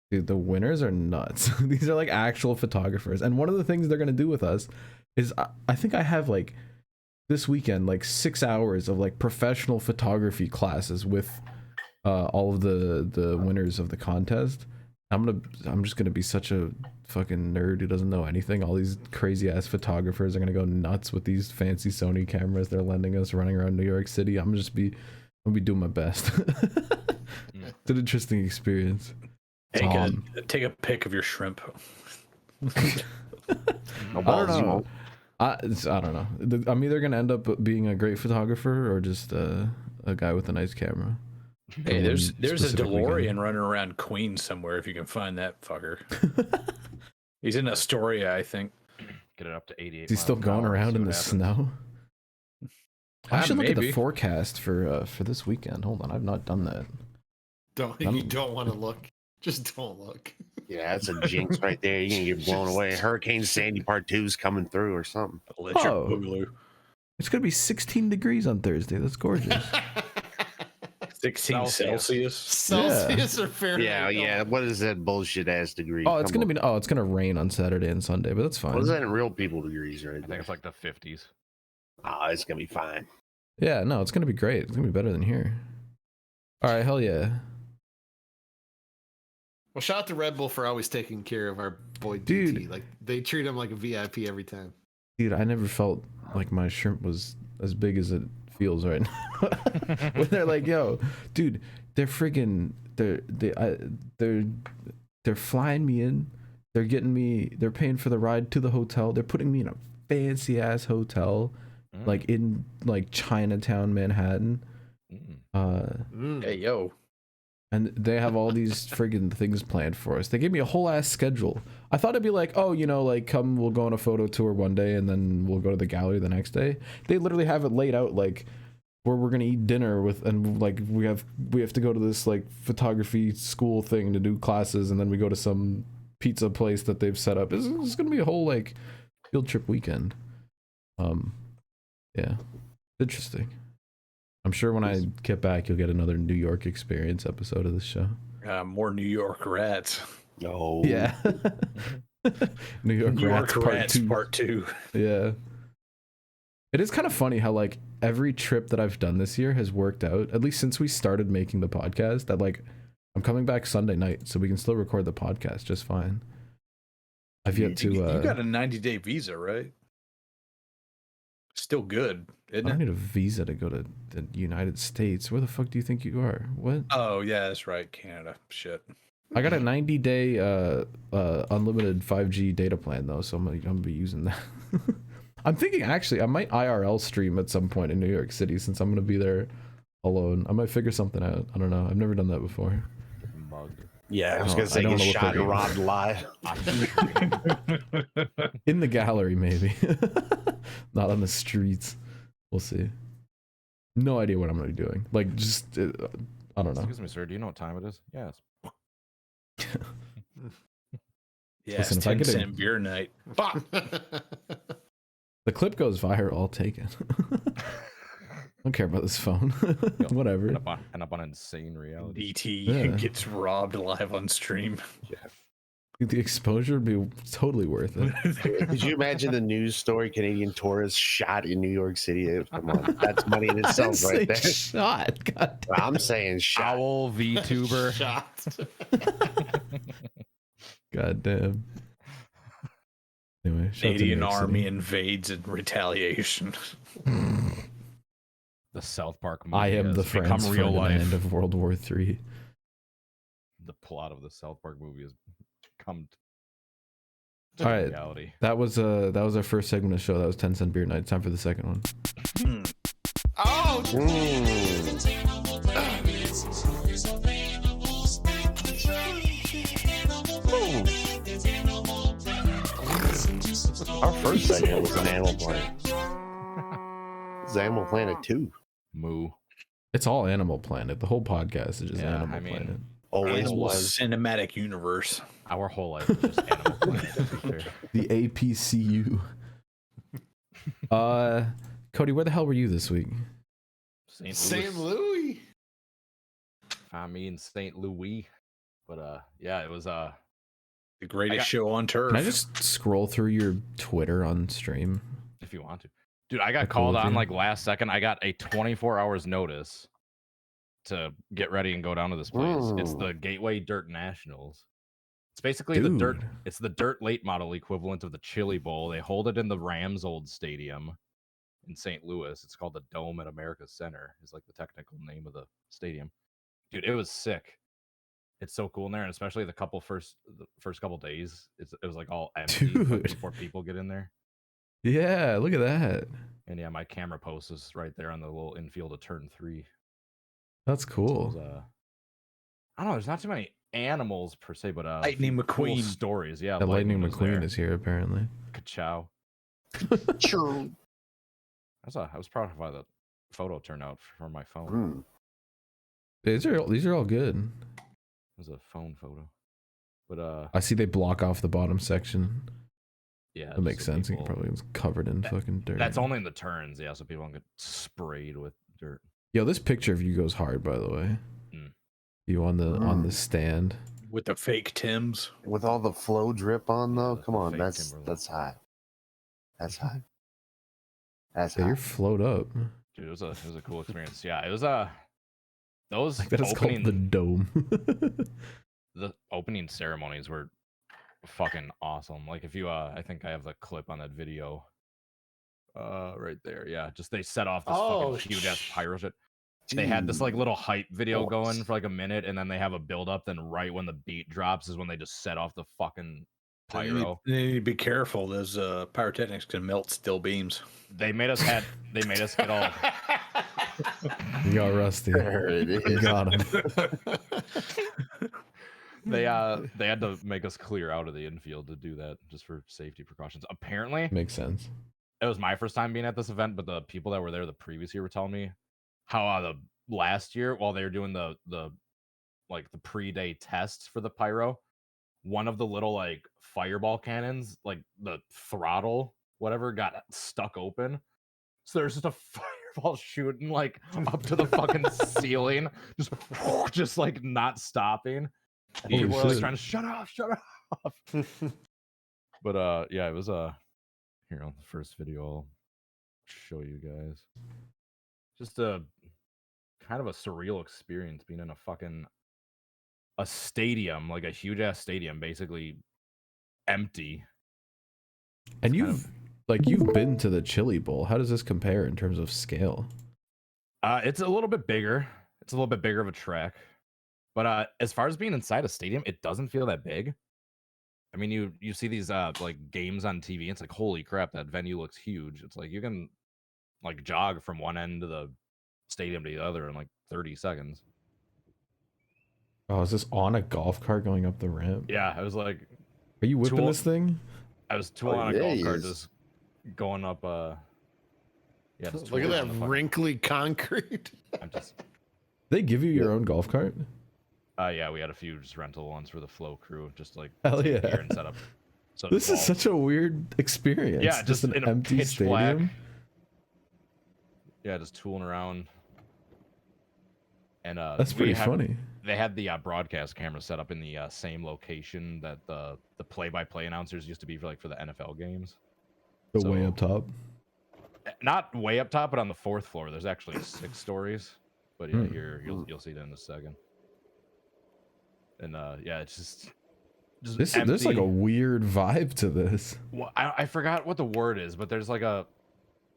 Speaker 2: Dude, the winners are nuts. These are like actual photographers. And one of the things they're gonna do with us is I think I have like this weekend like 6 hours of like professional photography classes with all of the winners of the contest. I'm just gonna be such a fucking nerd who doesn't know anything. All these crazy ass photographers are gonna go nuts with these fancy Sony cameras they're lending us running around New York City. I'm gonna be doing my best. It's an interesting experience.
Speaker 1: Take a pic of your shrimp.
Speaker 3: No
Speaker 2: I
Speaker 3: balls,
Speaker 2: don't
Speaker 3: you
Speaker 2: know.
Speaker 3: won't.
Speaker 2: I don't know. I'm either gonna end up being a great photographer or just a guy with a nice camera.
Speaker 1: Hey, there's a
Speaker 2: specific
Speaker 1: DeLorean
Speaker 2: weekend.
Speaker 1: running around Queens somewhere if you can find that fucker. He's in Astoria, I think.
Speaker 4: Get it up to 88.
Speaker 2: Is he still
Speaker 4: miles an
Speaker 2: going
Speaker 4: hour and
Speaker 2: around
Speaker 4: see
Speaker 2: in
Speaker 4: what
Speaker 2: the
Speaker 4: happens.
Speaker 2: snow? I should look at the
Speaker 1: Maybe.
Speaker 2: forecast for this weekend. Hold on, I've not done that.
Speaker 5: You don't want to look. Just don't look.
Speaker 3: Yeah, that's a jinx right there. You're gonna get blown away. Hurricane Sandy Part 2 is coming through or something.
Speaker 1: Electric
Speaker 2: Oh.
Speaker 1: boogaloo.
Speaker 2: It's gonna be 16 degrees on Thursday. That's gorgeous.
Speaker 1: 16 Celsius.
Speaker 5: Celsius or Fahrenheit?
Speaker 3: Yeah. What is that bullshit ass degree?
Speaker 2: Oh, it's gonna rain on Saturday and Sunday, but that's fine.
Speaker 3: What is that in real people degrees right
Speaker 4: I think
Speaker 3: there?
Speaker 4: it's like the 50s.
Speaker 3: Oh, it's gonna be fine.
Speaker 2: Yeah, no, it's gonna be great. It's gonna be better than here. All right, hell yeah.
Speaker 5: Well, shout out to Red Bull for always taking care of our boy DT.
Speaker 2: Dude.
Speaker 5: Like they treat him like a VIP every time.
Speaker 2: Dude, I never felt like my shrimp was as big as it feels right now. When they're like, yo, dude, they're friggin' they're flying me in. They're paying for the ride to the hotel. They're putting me in a fancy ass hotel, like in like Chinatown, Manhattan.
Speaker 1: Hey, yo.
Speaker 2: And they have all these friggin' things planned for us. They gave me a whole ass schedule. I thought it'd be like, oh, like come, we'll go on a photo tour one day and then we'll go to the gallery the next day. They literally have it laid out like where we're gonna eat dinner with, and like we have to go to this like photography school thing to do classes, and then we go to some pizza place that they've set up. It's gonna be a whole like field trip weekend. Yeah, interesting. I'm sure when I get back, you'll get another New York experience episode of this show.
Speaker 1: More New York rats.
Speaker 3: No.
Speaker 2: Yeah. New York
Speaker 1: New
Speaker 2: Rats
Speaker 1: York
Speaker 2: Part
Speaker 1: Rats
Speaker 2: 2.
Speaker 1: Part 2.
Speaker 2: Yeah. It is kind of funny how like every trip that I've done this year has worked out, at least since we started making the podcast, that like I'm coming back Sunday night so we can still record the podcast just fine. I've yet to
Speaker 1: You got a 90-day visa, right? Still good,
Speaker 2: I
Speaker 1: isn't
Speaker 2: don't
Speaker 1: it?
Speaker 2: need a visa to go to the United States. Where the fuck do you think you are? What?
Speaker 1: Oh, yeah, that's right. Canada. Shit.
Speaker 2: I got a 90-day unlimited 5G data plan though, so I'm gonna be using that. I'm thinking actually I might IRL stream at some point in New York City since I'm gonna be there alone. I might figure something out. I don't know. I've never done that before.
Speaker 3: Yeah, I was
Speaker 2: Oh,
Speaker 3: gonna
Speaker 2: I
Speaker 3: say
Speaker 2: don't
Speaker 3: get
Speaker 2: wanna look
Speaker 3: shot
Speaker 2: like
Speaker 3: and
Speaker 2: a-
Speaker 3: robbed live.
Speaker 2: In the gallery, maybe. Not on the streets. We'll see. No idea what I'm gonna be doing. Like, just I don't know.
Speaker 4: Excuse me, sir. Do you know what time it is? Yes.
Speaker 1: Yeah,
Speaker 2: Listen,
Speaker 1: it's
Speaker 2: if I
Speaker 1: 10
Speaker 2: get a-
Speaker 1: cent beer night.
Speaker 2: The clip goes viral. I'll take it. Don't care about this phone. Whatever.
Speaker 4: End up on insane reality.
Speaker 1: DT
Speaker 2: Yeah.
Speaker 1: gets robbed live on stream.
Speaker 2: The exposure would be totally worth it.
Speaker 3: Could you imagine the news story? Canadian tourist shot in New York City. Come on, that's money in itself, right there.
Speaker 2: Shot. God damn.
Speaker 3: I'm saying shot.
Speaker 4: Owl VTuber.
Speaker 5: Shot.
Speaker 2: God damn. Anyway, shout out to New
Speaker 1: Canadian
Speaker 2: York
Speaker 1: army
Speaker 2: City.
Speaker 1: invades in retaliation.
Speaker 4: The South Park movie
Speaker 2: I am
Speaker 4: has
Speaker 2: the
Speaker 4: become
Speaker 2: France
Speaker 4: real
Speaker 2: Ferdinand
Speaker 4: life.
Speaker 2: of World War III.
Speaker 4: The plot of the South Park movie has come to
Speaker 2: All right.
Speaker 4: reality.
Speaker 2: That was our first segment of the show. That was 10 cent beer night. Time for the second one.
Speaker 5: Oh,
Speaker 3: Our first segment was an Animal Planet. It's Animal Planet 2.
Speaker 4: Moo.
Speaker 2: It's all Animal Planet. The whole podcast is just
Speaker 4: Yeah,
Speaker 2: Animal
Speaker 4: I mean,
Speaker 2: Planet.
Speaker 3: Always
Speaker 1: Animal
Speaker 3: was.
Speaker 1: cinematic universe.
Speaker 4: Our whole life is just Animal Planet. To be fair.
Speaker 2: The APCU. Cody, where the hell were you this week?
Speaker 5: St. Louis.
Speaker 4: I mean St. Louis. But yeah, it was
Speaker 1: The greatest
Speaker 4: got-
Speaker 1: show on turf.
Speaker 2: Can I just scroll through your Twitter on stream?
Speaker 4: if you want to. Dude, I got
Speaker 2: Cool
Speaker 4: called
Speaker 2: with
Speaker 4: on
Speaker 2: you.
Speaker 4: like last second. I got a 24 hours notice to get ready and go down to this place. It's the Gateway Dirt Nationals. It's basically the dirt.
Speaker 2: Dude.
Speaker 4: It's the dirt late model equivalent of the Chili Bowl. They hold it in the Rams' old stadium in St. Louis. It's called the Dome at America's Center. Is like the technical name of the stadium. Dude, it was sick. It's so cool in there, and especially the first couple days. It was like all empty like,
Speaker 2: Dude.
Speaker 4: before people get in there.
Speaker 2: Yeah, look at that.
Speaker 4: And yeah, my camera post is right there on the little infield of turn 3.
Speaker 2: That's
Speaker 4: So it
Speaker 2: cool.
Speaker 4: was, I don't know. There's not too many animals per se, but
Speaker 1: Lightning
Speaker 4: cool
Speaker 1: McQueen.
Speaker 4: stories. Yeah,
Speaker 2: The Lightning
Speaker 4: was
Speaker 2: McQueen
Speaker 4: there.
Speaker 2: is here apparently.
Speaker 4: Ka-chow.
Speaker 3: True.
Speaker 4: I was proud of how the photo turned out from my phone.
Speaker 3: Mm.
Speaker 2: These are all good.
Speaker 4: It was a phone photo, but
Speaker 2: I see they block off the bottom section.
Speaker 4: yeah,
Speaker 2: That
Speaker 4: just
Speaker 2: makes
Speaker 4: so
Speaker 2: sense.
Speaker 4: people-
Speaker 2: It probably was covered in fucking dirt.
Speaker 4: That's only in the turns, yeah, so people don't get sprayed with dirt.
Speaker 2: Yo, this picture of you goes hard, by the way.
Speaker 4: Mm.
Speaker 2: You on the stand.
Speaker 1: With the fake Tims.
Speaker 3: With all the flow drip on, though,
Speaker 4: the
Speaker 3: come on,
Speaker 4: fake
Speaker 3: that's
Speaker 4: Timberland.
Speaker 3: hot. That's hot. That's
Speaker 2: Yeah, you're
Speaker 3: hot.
Speaker 2: float up.
Speaker 4: Dude, it was a cool experience. Yeah, it was those
Speaker 2: Like that is
Speaker 4: opening
Speaker 2: called the dome.
Speaker 4: the opening ceremonies were fucking awesome. Like if you I think I have the clip on that video right there. Yeah, just they set off this
Speaker 5: Oh,
Speaker 4: fucking huge ass pyro shit. They had this like little hype video
Speaker 3: Oh,
Speaker 4: going for like a minute, and then they have a build up, then right when the beat drops is when they just set off the fucking
Speaker 1: They need,
Speaker 4: pyro.
Speaker 1: they need to be careful. Those pyrotechnics can melt steel beams.
Speaker 4: They made us get all
Speaker 2: You got Rusty.
Speaker 3: There it
Speaker 2: You
Speaker 3: is.
Speaker 2: got him.
Speaker 4: they had to make us clear out of the infield to do that just for safety precautions. Apparently,
Speaker 2: Makes sense.
Speaker 4: it was my first time being at this event, but the people that were there the previous year were telling me how the last year while they were doing the like the pre-day tests for the pyro, one of the little like fireball cannons, like the throttle, whatever, got stuck open. So there's just a fireball shooting like up to the fucking ceiling, just like not stopping. And
Speaker 2: Holy
Speaker 4: people were like
Speaker 2: shit.
Speaker 4: trying to shut off. But yeah, it was here on the first video I'll show you guys. Just a kind of a surreal experience being in a stadium, like a huge ass stadium, basically empty.
Speaker 2: And
Speaker 4: kind
Speaker 2: you've been to the Chili Bowl. How does this compare in terms of scale?
Speaker 4: It's a little bit bigger. It's a little bit bigger of a track. But as far as being inside a stadium, it doesn't feel that big. I mean, you see these like games on TV. It's like, holy crap, that venue looks huge. It's like you can like jog from one end of the stadium to the other in like 30 seconds.
Speaker 2: Oh, is this on a golf cart going up the ramp?
Speaker 4: Yeah, I was like,
Speaker 2: Are you whipping
Speaker 4: Tool-
Speaker 2: this thing?
Speaker 4: I was tooling on a
Speaker 3: yeah,
Speaker 4: golf
Speaker 3: he
Speaker 4: cart,
Speaker 3: is.
Speaker 4: just going up. Yeah, just
Speaker 5: Look at
Speaker 4: tooling
Speaker 5: that
Speaker 4: on the fucking-
Speaker 5: wrinkly concrete.
Speaker 4: I'm just.
Speaker 2: They give you your own golf cart?
Speaker 4: Yeah, we had a few just rental ones for the flow crew, just like
Speaker 2: Hell
Speaker 4: take
Speaker 2: yeah.
Speaker 4: gear and setup. So
Speaker 2: This is
Speaker 4: golf.
Speaker 2: such a weird experience.
Speaker 4: Yeah, just
Speaker 2: an
Speaker 4: in a
Speaker 2: empty
Speaker 4: pitch
Speaker 2: stadium.
Speaker 4: black. Yeah, just tooling around. And
Speaker 2: That's pretty funny.
Speaker 4: They had the broadcast camera set up in the same location that the play-by-play announcers used to be for the NFL games.
Speaker 2: The way up top.
Speaker 4: Not way up top, but on the 4th floor. There's actually 6 stories. But yeah, here you'll see that in a second. And yeah, it's just
Speaker 2: there's like a weird vibe to this.
Speaker 4: Well, I forgot what the word is, but there's like a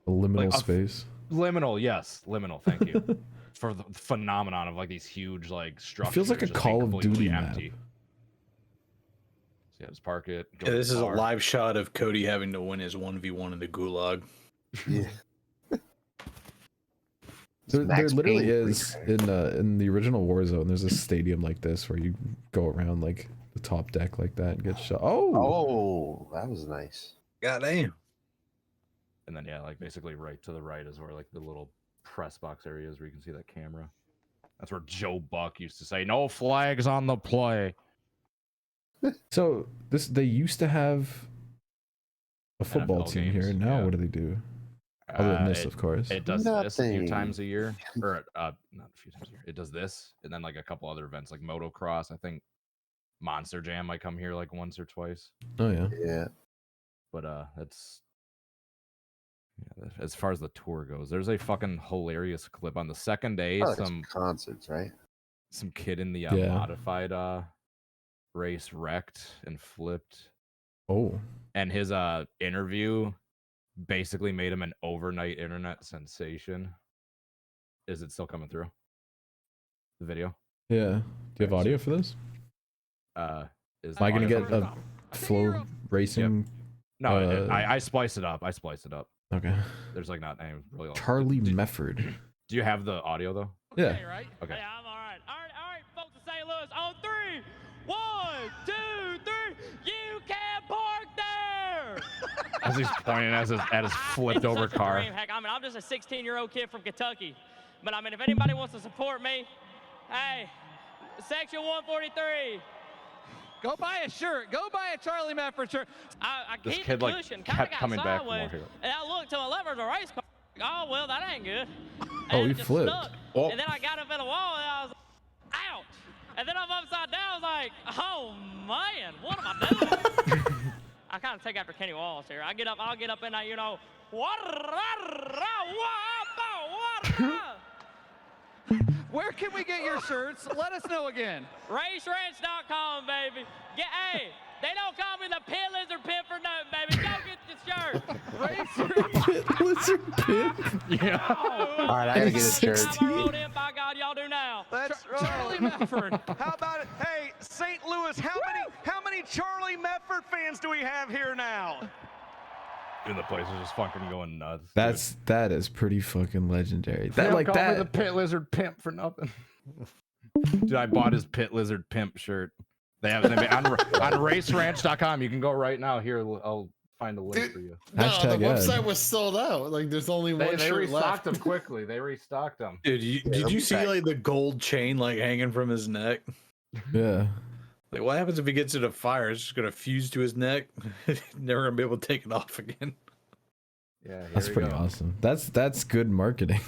Speaker 2: liminal space.
Speaker 4: Liminal, yes, liminal. Thank you for the phenomenon of like these huge like structures.
Speaker 2: It feels like a
Speaker 4: just
Speaker 2: Call
Speaker 4: being
Speaker 2: of Duty
Speaker 4: completely
Speaker 2: map.
Speaker 4: empty. So yeah, just park it.
Speaker 1: Yeah, this is a live shot of Cody having to win his 1v1 in the gulag.
Speaker 3: Yeah.
Speaker 2: There literally is in the original Warzone. There's a stadium like this where you go around like the top deck like that and get shot.
Speaker 3: Oh, that was nice.
Speaker 1: Goddamn.
Speaker 4: And then yeah, like basically right to the right is where like the little press box area is where you can see that camera. That's where Joe Buck used to say, "No flags on the play."
Speaker 2: So they used to have a football
Speaker 4: NFL
Speaker 2: team here.
Speaker 4: games,
Speaker 2: Now
Speaker 4: yeah.
Speaker 2: what do they do? Other than this, of course.
Speaker 4: It does this a few
Speaker 3: Nothing.
Speaker 4: times a year, or not a few times a year. It does this, and then like a couple other events like motocross. I think Monster Jam might come here like once or twice.
Speaker 2: Oh yeah.
Speaker 3: Yeah.
Speaker 4: But that's as far as the tour goes. There's a fucking hilarious clip on the second day.
Speaker 3: Oh, it's concerts, right?
Speaker 4: Some kid in the
Speaker 2: Yeah.
Speaker 4: modified race wrecked and flipped,
Speaker 2: Oh.
Speaker 4: and his interview basically made him an overnight internet sensation. Is it still coming through? The video?
Speaker 2: Yeah. Do you have audio for this?
Speaker 4: Is
Speaker 2: Am I gonna
Speaker 4: audio
Speaker 2: get
Speaker 4: coming
Speaker 2: a flow racing?
Speaker 4: No, I spliced it up.
Speaker 2: Okay.
Speaker 4: There's like not any really.
Speaker 2: Charlie Mefford.
Speaker 4: Do you have the audio though?
Speaker 2: Yeah.
Speaker 6: Right?
Speaker 4: Okay.
Speaker 6: Yeah, I'm all right. All right, folks of St. Louis, on 3. 1, 2, 3. You can park there.
Speaker 4: As he's pointing at his flipped over
Speaker 6: It's such a
Speaker 4: car.
Speaker 6: dream. Heck, I mean, I'm just a 16-year-old kid from Kentucky, but I mean, if anybody wants to support me, hey, Section 143.
Speaker 7: Go buy a shirt. Go buy a Charlie Mefford shirt.
Speaker 6: I
Speaker 4: This
Speaker 6: hit
Speaker 4: kid
Speaker 6: the
Speaker 4: like
Speaker 6: cushion,
Speaker 4: kept
Speaker 6: got
Speaker 4: coming back for more
Speaker 6: sideways,
Speaker 4: here.
Speaker 6: and I looked to my left, there's a race car. Oh well, that ain't good.
Speaker 2: Oh,
Speaker 6: And
Speaker 2: he
Speaker 6: it just
Speaker 2: flipped.
Speaker 6: stuck.
Speaker 1: Oh.
Speaker 6: And then I got up in the wall, and I was like, ouch. And then I'm upside down. I was like, oh man, what am I doing? I kind of take after Kenny Wallace here. I'll get up in that, you know,
Speaker 7: Where can we get your shirts? Let us know again.
Speaker 6: RaceRanch.com, baby. Hey, they don't call me the pit lizard pimp for nothing, baby. Go get the shirt.
Speaker 2: Pit lizard pimp.
Speaker 4: Yeah.
Speaker 3: All right, I gotta get a shirt.
Speaker 6: I rolled in, by God, y'all do now.
Speaker 7: Let's Charlie Mefford.
Speaker 8: How about it? Hey, St. Louis, how many Charlie Mefford fans do we have here now?
Speaker 4: And the place is just fucking going nuts.
Speaker 2: That is pretty fucking legendary. That
Speaker 4: They
Speaker 2: like
Speaker 4: don't call me the
Speaker 2: that.
Speaker 4: pit lizard pimp for nothing. Dude, I bought his pit lizard pimp shirt. They have on raceranch.com. You can go right now. Here, I'll find a link for you.
Speaker 5: No, the
Speaker 2: Hashtag
Speaker 5: website
Speaker 2: ad.
Speaker 5: was sold out. Like, there's only one
Speaker 4: They
Speaker 5: shirt
Speaker 4: restocked
Speaker 5: left.
Speaker 4: them quickly. They restocked them.
Speaker 1: Dude, did you see like the gold chain like hanging from his neck?
Speaker 2: Yeah.
Speaker 1: Like, what happens if he gets in a fire? It's just gonna fuse to his neck. Never gonna be able to take it off again.
Speaker 4: Yeah, here
Speaker 2: That's
Speaker 4: we
Speaker 2: pretty
Speaker 4: go.
Speaker 2: awesome. That's good marketing.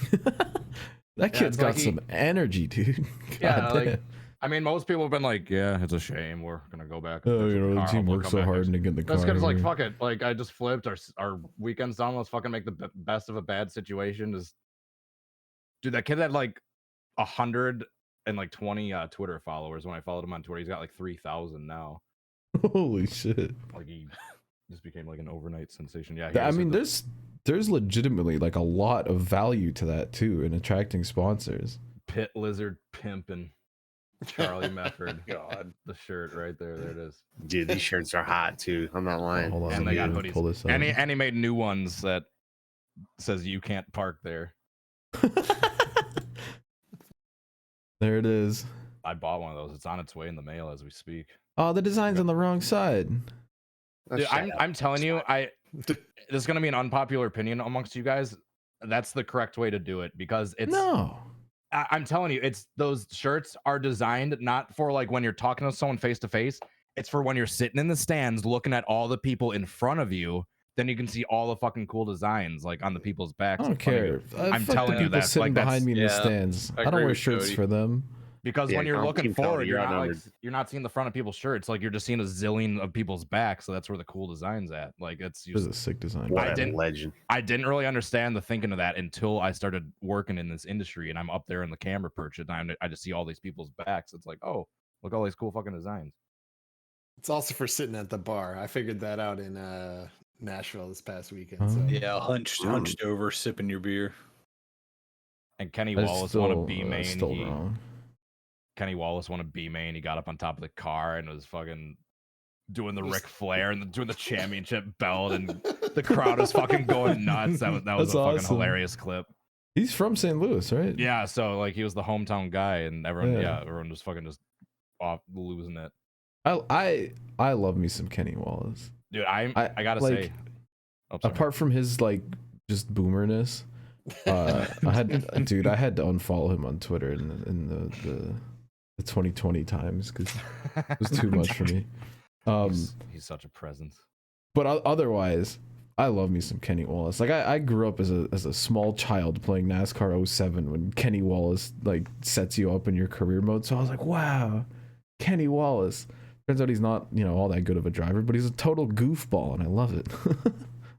Speaker 2: That kid's
Speaker 4: it's
Speaker 2: got
Speaker 4: like he-
Speaker 2: some energy, dude.
Speaker 4: Yeah,
Speaker 2: God
Speaker 4: like
Speaker 2: damn.
Speaker 4: I mean, most people have been like, "Yeah, it's a shame. We're gonna go back." and
Speaker 2: Oh,
Speaker 4: fix
Speaker 2: you
Speaker 4: the
Speaker 2: know, the
Speaker 4: car.
Speaker 2: team
Speaker 4: We'll
Speaker 2: worked
Speaker 4: come
Speaker 2: so
Speaker 4: back
Speaker 2: hard
Speaker 4: next
Speaker 2: to get in the car.
Speaker 4: That's because like
Speaker 2: here.
Speaker 4: fuck it. Like I just flipped. Our weekend's done. Let's fucking make the best of a bad situation. Just dude, that kid had like 120 Twitter followers when I followed him on Twitter. He's got like 3,000 now.
Speaker 2: Holy shit.
Speaker 4: Like he just became like an overnight sensation. Yeah,
Speaker 2: I mean, there's legitimately like a lot of value to that too in attracting sponsors.
Speaker 4: pit lizard pimping Charlie Mefford.
Speaker 1: God.
Speaker 4: The shirt right there. There it is.
Speaker 3: Dude, these shirts are hot too. I'm not lying.
Speaker 2: Hold on,
Speaker 4: And
Speaker 2: let
Speaker 4: they
Speaker 2: me
Speaker 4: got hoodies.
Speaker 2: pull this up.
Speaker 4: And he made new ones that says you can't park there.
Speaker 2: There it is.
Speaker 4: I bought one of those. It's on its way in the mail as we speak.
Speaker 2: Oh, the design's on the wrong side.
Speaker 3: Oh,
Speaker 4: Dude,
Speaker 3: shut up.
Speaker 4: I'm telling you, there's gonna be an unpopular opinion amongst you guys. That's the correct way to do it because it's
Speaker 2: No.
Speaker 4: I'm telling you, it's those shirts are designed not for like when you're talking to someone face to face. It's for when you're sitting in the stands looking at all the people in front of you then you can see all the fucking cool designs like on the people's backs.
Speaker 2: I don't care.
Speaker 4: I'm
Speaker 2: Fuck
Speaker 4: telling
Speaker 2: the
Speaker 4: you
Speaker 2: people
Speaker 4: that,
Speaker 2: sitting
Speaker 4: like, that's-
Speaker 2: behind me in the
Speaker 1: yeah,
Speaker 2: stands.
Speaker 1: I
Speaker 2: I don't
Speaker 1: agree
Speaker 2: wear
Speaker 1: with
Speaker 2: shirts
Speaker 1: Cody.
Speaker 2: for them.
Speaker 4: Because
Speaker 3: Yeah,
Speaker 4: when you're
Speaker 3: Team
Speaker 4: looking
Speaker 3: Cody,
Speaker 4: forward,
Speaker 3: you're
Speaker 4: you're
Speaker 3: outnumbered.
Speaker 4: not seeing the front of people's shirts. Like you're just seeing a zillion of people's backs. So that's where the cool design's at. Like it's
Speaker 2: This is
Speaker 4: just,
Speaker 2: a sick design.
Speaker 3: What
Speaker 4: I
Speaker 3: a
Speaker 4: didn't-
Speaker 3: legend.
Speaker 4: I didn't really understand the thinking of that until I started working in this industry and I'm up there in the camera perch and I just see all these people's backs. It's like, oh, look at all these cool fucking designs.
Speaker 5: It's also for sitting at the bar. I figured that out in Nashville this past weekend. So.
Speaker 1: Yeah, hunched over, sipping your beer.
Speaker 4: And Kenny
Speaker 2: That's
Speaker 4: Wallace
Speaker 2: still,
Speaker 4: won a B main.
Speaker 2: still wrong.
Speaker 4: Kenny Wallace won a B main. He got up on top of the car and was fucking doing the Ric Flair and doing the championship belt, and the crowd was fucking going nuts. That was
Speaker 2: That's
Speaker 4: a fucking
Speaker 2: awesome.
Speaker 4: hilarious clip.
Speaker 2: He's from St. Louis, right?
Speaker 4: Yeah, so like he was the hometown guy, and everyone,
Speaker 2: Yeah.
Speaker 4: everyone was fucking just off losing it.
Speaker 2: I love me some Kenny Wallace.
Speaker 4: Dude, I gotta
Speaker 2: like,
Speaker 4: say, oh, sorry.
Speaker 2: apart from his like just boomerness, I had to unfollow him on Twitter in the 2020 times because it was too much for me.
Speaker 4: He's such a presence.
Speaker 2: But otherwise, I love me some Kenny Wallace. Like I grew up as a small child playing NASCAR 07 when Kenny Wallace like sets you up in your career mode. So I was like, wow, Kenny Wallace. Turns out he's not, all that good of a driver, but he's a total goofball, and I love it.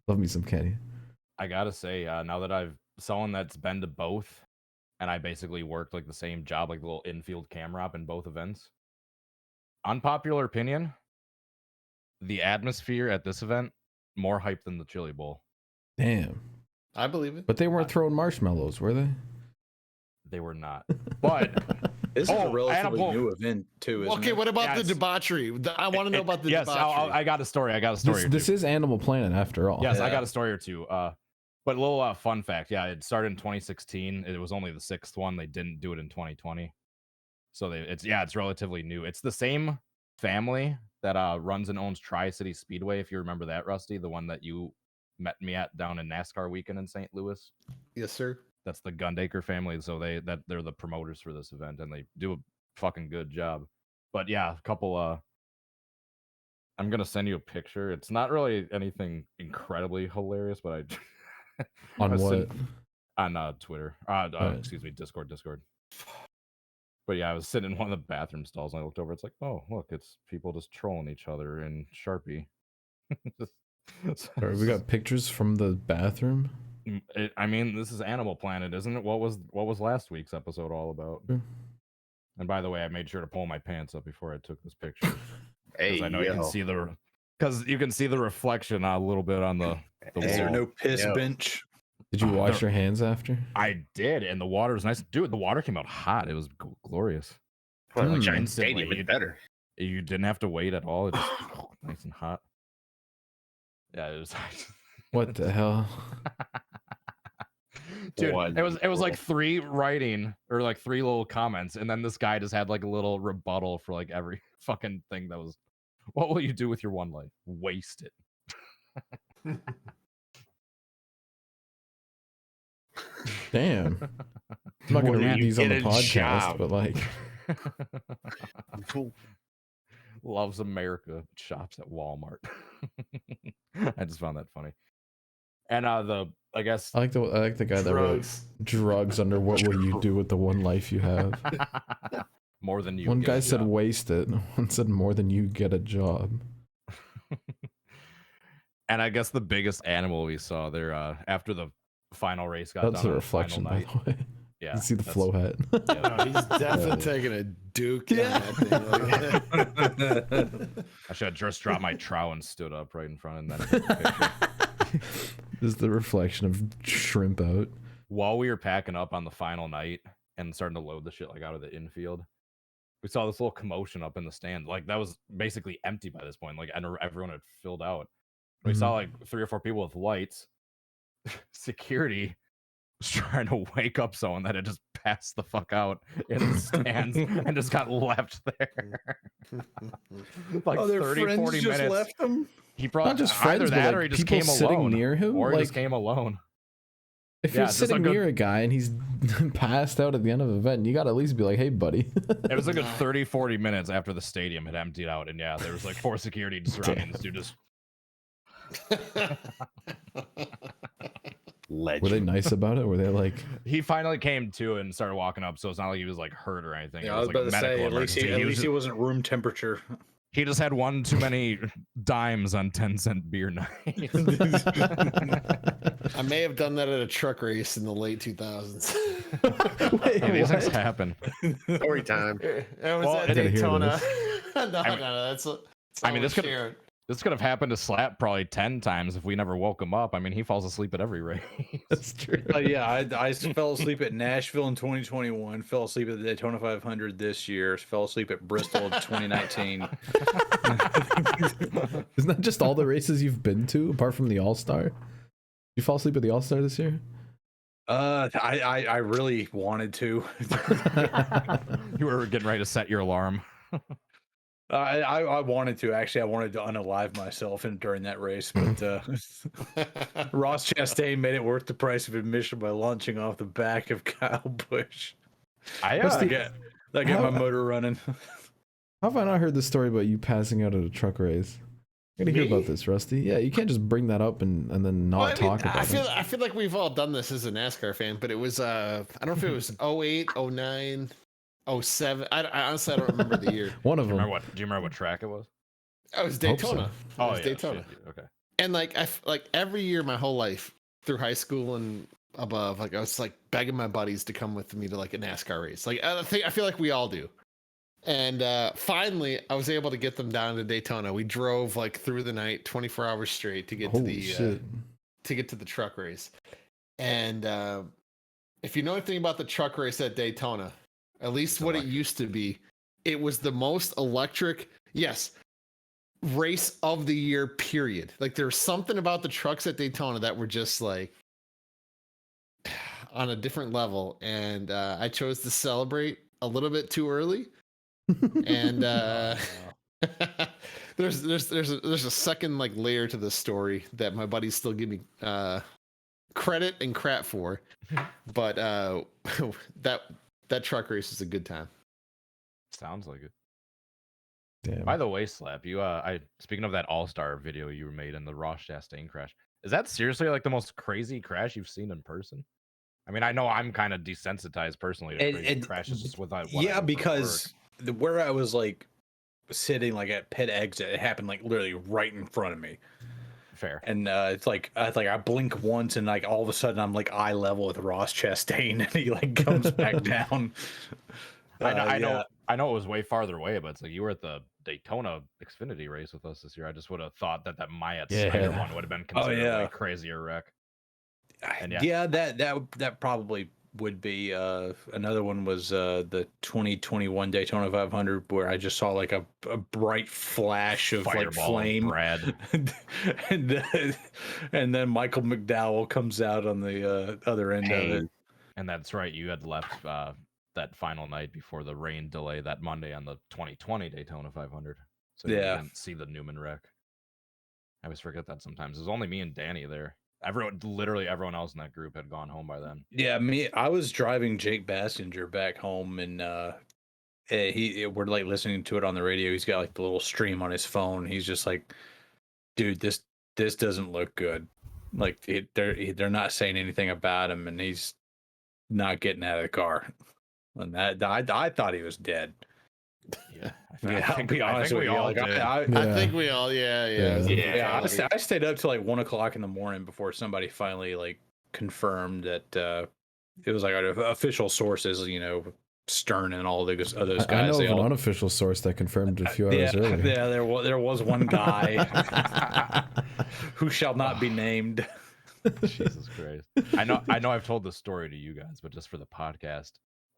Speaker 2: Love me some Kenny.
Speaker 4: I gotta say, now that I've someone that's been to both, and I basically worked like the same job, like the little infield camera op in both events. Unpopular opinion: the atmosphere at this event more hype than the Chili Bowl.
Speaker 2: Damn.
Speaker 5: I believe it.
Speaker 2: But they weren't throwing marshmallows, were they?
Speaker 4: They were not. But
Speaker 1: This is a
Speaker 4: Oh,
Speaker 1: relatively
Speaker 4: Animal.
Speaker 1: new event too. Isn't
Speaker 5: Okay,
Speaker 1: it?
Speaker 5: what about the
Speaker 4: Yes.
Speaker 5: debauchery? I want to know about the
Speaker 4: yes,
Speaker 5: debauchery.
Speaker 4: I got a story. I got a story. or
Speaker 2: This
Speaker 4: two.
Speaker 2: is Animal Planet after all.
Speaker 4: Yes, I
Speaker 1: Yeah.
Speaker 4: got a story or two. But a little fun fact. Yeah, it started in 2016. It was only the 6th one. They didn't do it in 2020. So it's relatively new. It's the same family that runs and owns Tri-City Speedway. If you remember that, Rusty, the one that you met me at down in NASCAR weekend in St. Louis.
Speaker 5: Yes, sir.
Speaker 4: That's the Gundaker family. So they're the promoters for this event, and they do a fucking good job. But yeah, a couple I'm gonna send you a picture. It's not really anything incredibly hilarious, but I
Speaker 2: On what?
Speaker 4: on Twitter. Excuse me, Discord. But yeah, I was sitting in one of the bathroom stalls and I looked over. It's like, oh look, it's people just trolling each other in Sharpie.
Speaker 2: Sorry, we got pictures from the bathroom.
Speaker 4: I mean, this is Animal Planet, isn't it? What was last week's episode all about?
Speaker 2: Sure.
Speaker 4: And by the way, I made sure to pull my pants up before I took this picture.
Speaker 3: Hey,
Speaker 4: I know you can see the reflection a little bit on the
Speaker 1: Is there
Speaker 4: wall.
Speaker 1: no piss
Speaker 3: Yo.
Speaker 1: bench?
Speaker 2: Did you wash your hands after?
Speaker 4: I did, and the water was nice. Dude, the water came out hot. It was glorious.
Speaker 3: Well,
Speaker 2: Hmm.
Speaker 3: like
Speaker 4: Instantly,
Speaker 3: even better.
Speaker 4: You didn't have to wait at all. It just nice and hot. Yeah, it was.
Speaker 2: What the hell?
Speaker 4: Dude, it was
Speaker 3: Wonderful.
Speaker 4: like 3 writing or like 3 little comments, and then this guy just had like a little rebuttal for like every fucking thing that was. What will you do with your one life? Waste it.
Speaker 2: Damn. I'm not gonna
Speaker 3: When
Speaker 2: read
Speaker 3: you
Speaker 2: these on the
Speaker 3: get a
Speaker 2: podcast,
Speaker 3: job.
Speaker 2: but like,
Speaker 3: Cool.
Speaker 4: Loves America, shops at Walmart. I just found that funny. And I guess
Speaker 2: I like the guy that wrote drugs under what will you do with the one life you have.
Speaker 4: more than you.
Speaker 2: One
Speaker 4: get
Speaker 2: guy
Speaker 4: a
Speaker 2: said
Speaker 4: job.
Speaker 2: waste it. One said more than you get a job.
Speaker 4: And I guess the biggest animal we saw there after the final race got
Speaker 2: That's
Speaker 4: done
Speaker 2: a
Speaker 4: on the
Speaker 2: reflection,
Speaker 4: final
Speaker 2: by
Speaker 4: night.
Speaker 2: the way.
Speaker 4: Yeah,
Speaker 2: You see the
Speaker 4: that's-
Speaker 2: flow hat.
Speaker 5: Oh, he's definitely taking a duke. Yeah.
Speaker 4: I should have just dropped my trow and stood up right in front of that picture.
Speaker 2: This is the reflection of shrimp out.
Speaker 4: While we were packing up on the final night and starting to load the shit like out of the infield, we saw this little commotion up in the stand. Like that was basically empty by this point. Like everyone had filled out. We saw like 3 or 4 people with lights. Security was trying to wake up someone that had just passed the fuck out in the stands and just got left there. Like
Speaker 1: Oh, their
Speaker 4: 30,
Speaker 1: friends
Speaker 4: 40
Speaker 1: just
Speaker 4: minutes.
Speaker 1: left them.
Speaker 4: He brought
Speaker 2: Not just
Speaker 4: either
Speaker 2: friends, but
Speaker 4: that
Speaker 2: like
Speaker 4: or he just
Speaker 2: people
Speaker 4: came
Speaker 2: sitting
Speaker 4: alone.
Speaker 2: near him.
Speaker 4: Or he
Speaker 2: Like,
Speaker 4: just came alone.
Speaker 2: if
Speaker 4: Yeah,
Speaker 2: you're
Speaker 4: just
Speaker 2: sitting
Speaker 4: like a-
Speaker 2: near a guy and he's passed out at the end of the event, you gotta at least be like, "Hey, buddy."
Speaker 4: It was like a 30, 40 minutes after the stadium had emptied out. And yeah, there was like 4 security surrounding this dude. Just
Speaker 3: Legend.
Speaker 2: Were they nice about it? Were they like,
Speaker 4: He finally came to and started walking up, so it's not like he was like hurt or anything.
Speaker 1: Yeah,
Speaker 4: It
Speaker 1: I was
Speaker 4: was like
Speaker 1: about
Speaker 4: a
Speaker 1: to
Speaker 4: medical
Speaker 1: say, at least
Speaker 4: emergency.
Speaker 1: he wasn't room temperature.
Speaker 4: He just had one too many dimes on 10-cent beer night.
Speaker 5: I may have done that at a truck race in the late 2000s.
Speaker 2: wait,
Speaker 4: Hey, these things
Speaker 2: what?
Speaker 4: happen.
Speaker 3: Story time.
Speaker 5: It was
Speaker 4: Well,
Speaker 5: at
Speaker 2: I gotta hear
Speaker 5: Daytona.
Speaker 2: this.
Speaker 5: no,
Speaker 4: I mean-
Speaker 5: that's.
Speaker 4: I mean,
Speaker 5: this
Speaker 4: this could have happened to Slap probably 10 times if we never woke him up. I mean, he falls asleep at every race.
Speaker 2: That's true.
Speaker 1: Yeah, I fell asleep at Nashville in 2021. Fell asleep at the Daytona 500 this year. Fell asleep at Bristol in 2019.
Speaker 2: Isn't that just all the races you've been to, apart from the All Star? You fall asleep at the All Star this year?
Speaker 1: I really wanted to.
Speaker 4: You were getting ready to set your alarm.
Speaker 1: I wanted to actually. I wanted to unalive myself during that race, but Ross Chastain made it worth the price of admission by launching off the back of Kyle Busch.
Speaker 4: I
Speaker 1: Get my motor running.
Speaker 2: How have I not heard this story about you passing out at a truck race? I gotta hear about this, Rusty. Yeah, you can't just bring that up and then not talk about it.
Speaker 5: I feel like we've all done this as a NASCAR fan, but it was I don't know if it was 08, 09, 07. I honestly I don't remember the year.
Speaker 2: One of
Speaker 4: Do you
Speaker 2: them.
Speaker 4: remember what? Do you remember what track it was?
Speaker 5: It was
Speaker 2: Hope so.
Speaker 5: Daytona. It was Daytona.
Speaker 4: shit, okay.
Speaker 5: And like like every year my whole life through high school and above, like I was like begging my buddies to come with me to like a NASCAR race. Like I feel like we all do. And finally I was able to get them down to Daytona. We drove like through the night 24 hours straight to get
Speaker 2: Holy shit.
Speaker 5: to get to the truck race. And if you know anything about the truck race at Daytona, at least what it used to be, it was the most electric, yes, race of the year, period. Like there's something about the trucks at Daytona that were just like on a different level. And I chose to celebrate a little bit too early. And there's a second like layer to the story that my buddies still give me credit and crap for. But that truck race is a good time.
Speaker 4: Sounds like it.
Speaker 2: Damn.
Speaker 4: By the way, Slap, you speaking of that All-Star video you made in the Ross Chastain crash, is that seriously like the most crazy crash you've seen in person? I mean, I know I'm kind of desensitized personally to crazy crashes just without
Speaker 1: because where I was like sitting like at pit exit, it happened like literally right in front of me.
Speaker 4: Fair.
Speaker 1: And it's like I blink once and like all of a sudden I'm like eye level with Ross Chastain and he like comes back down.
Speaker 4: I know it was way farther away, but it's like you were at the Daytona Xfinity race with us this year. I just would have thought that Myatt Snyder one would have been considered a crazier wreck. And
Speaker 1: that probably would be. Another one was the 2021 Daytona 500 where I just saw like a bright flash of like flame.
Speaker 4: Brad.
Speaker 1: and then Michael McDowell comes out on the other end of it.
Speaker 4: And that's right, you had left that final night before the rain delay that Monday on the 2020 Daytona 500. So you didn't see the Newman wreck. I always forget that sometimes. It was only me and Danny there. Literally everyone else in that group had gone home by then.
Speaker 1: Yeah, I was driving Jake Bassinger back home, and we're like listening to it on the radio. He's got like the little stream on his phone. He's just like, dude, this doesn't look good. Like they're not saying anything about him, and he's not getting out of the car. And that I thought he was dead.
Speaker 4: Yeah,
Speaker 1: I'll be honest with you.
Speaker 5: I think we all,
Speaker 1: I stayed up till like 1 o'clock in the morning before somebody finally like confirmed that it was like official sources, Stern and all those guys.
Speaker 2: I know of an unofficial source that confirmed a few hours earlier.
Speaker 1: Yeah, there was one guy who shall not be named.
Speaker 4: Jesus Christ. I know I've told this story to you guys, but just for the podcast.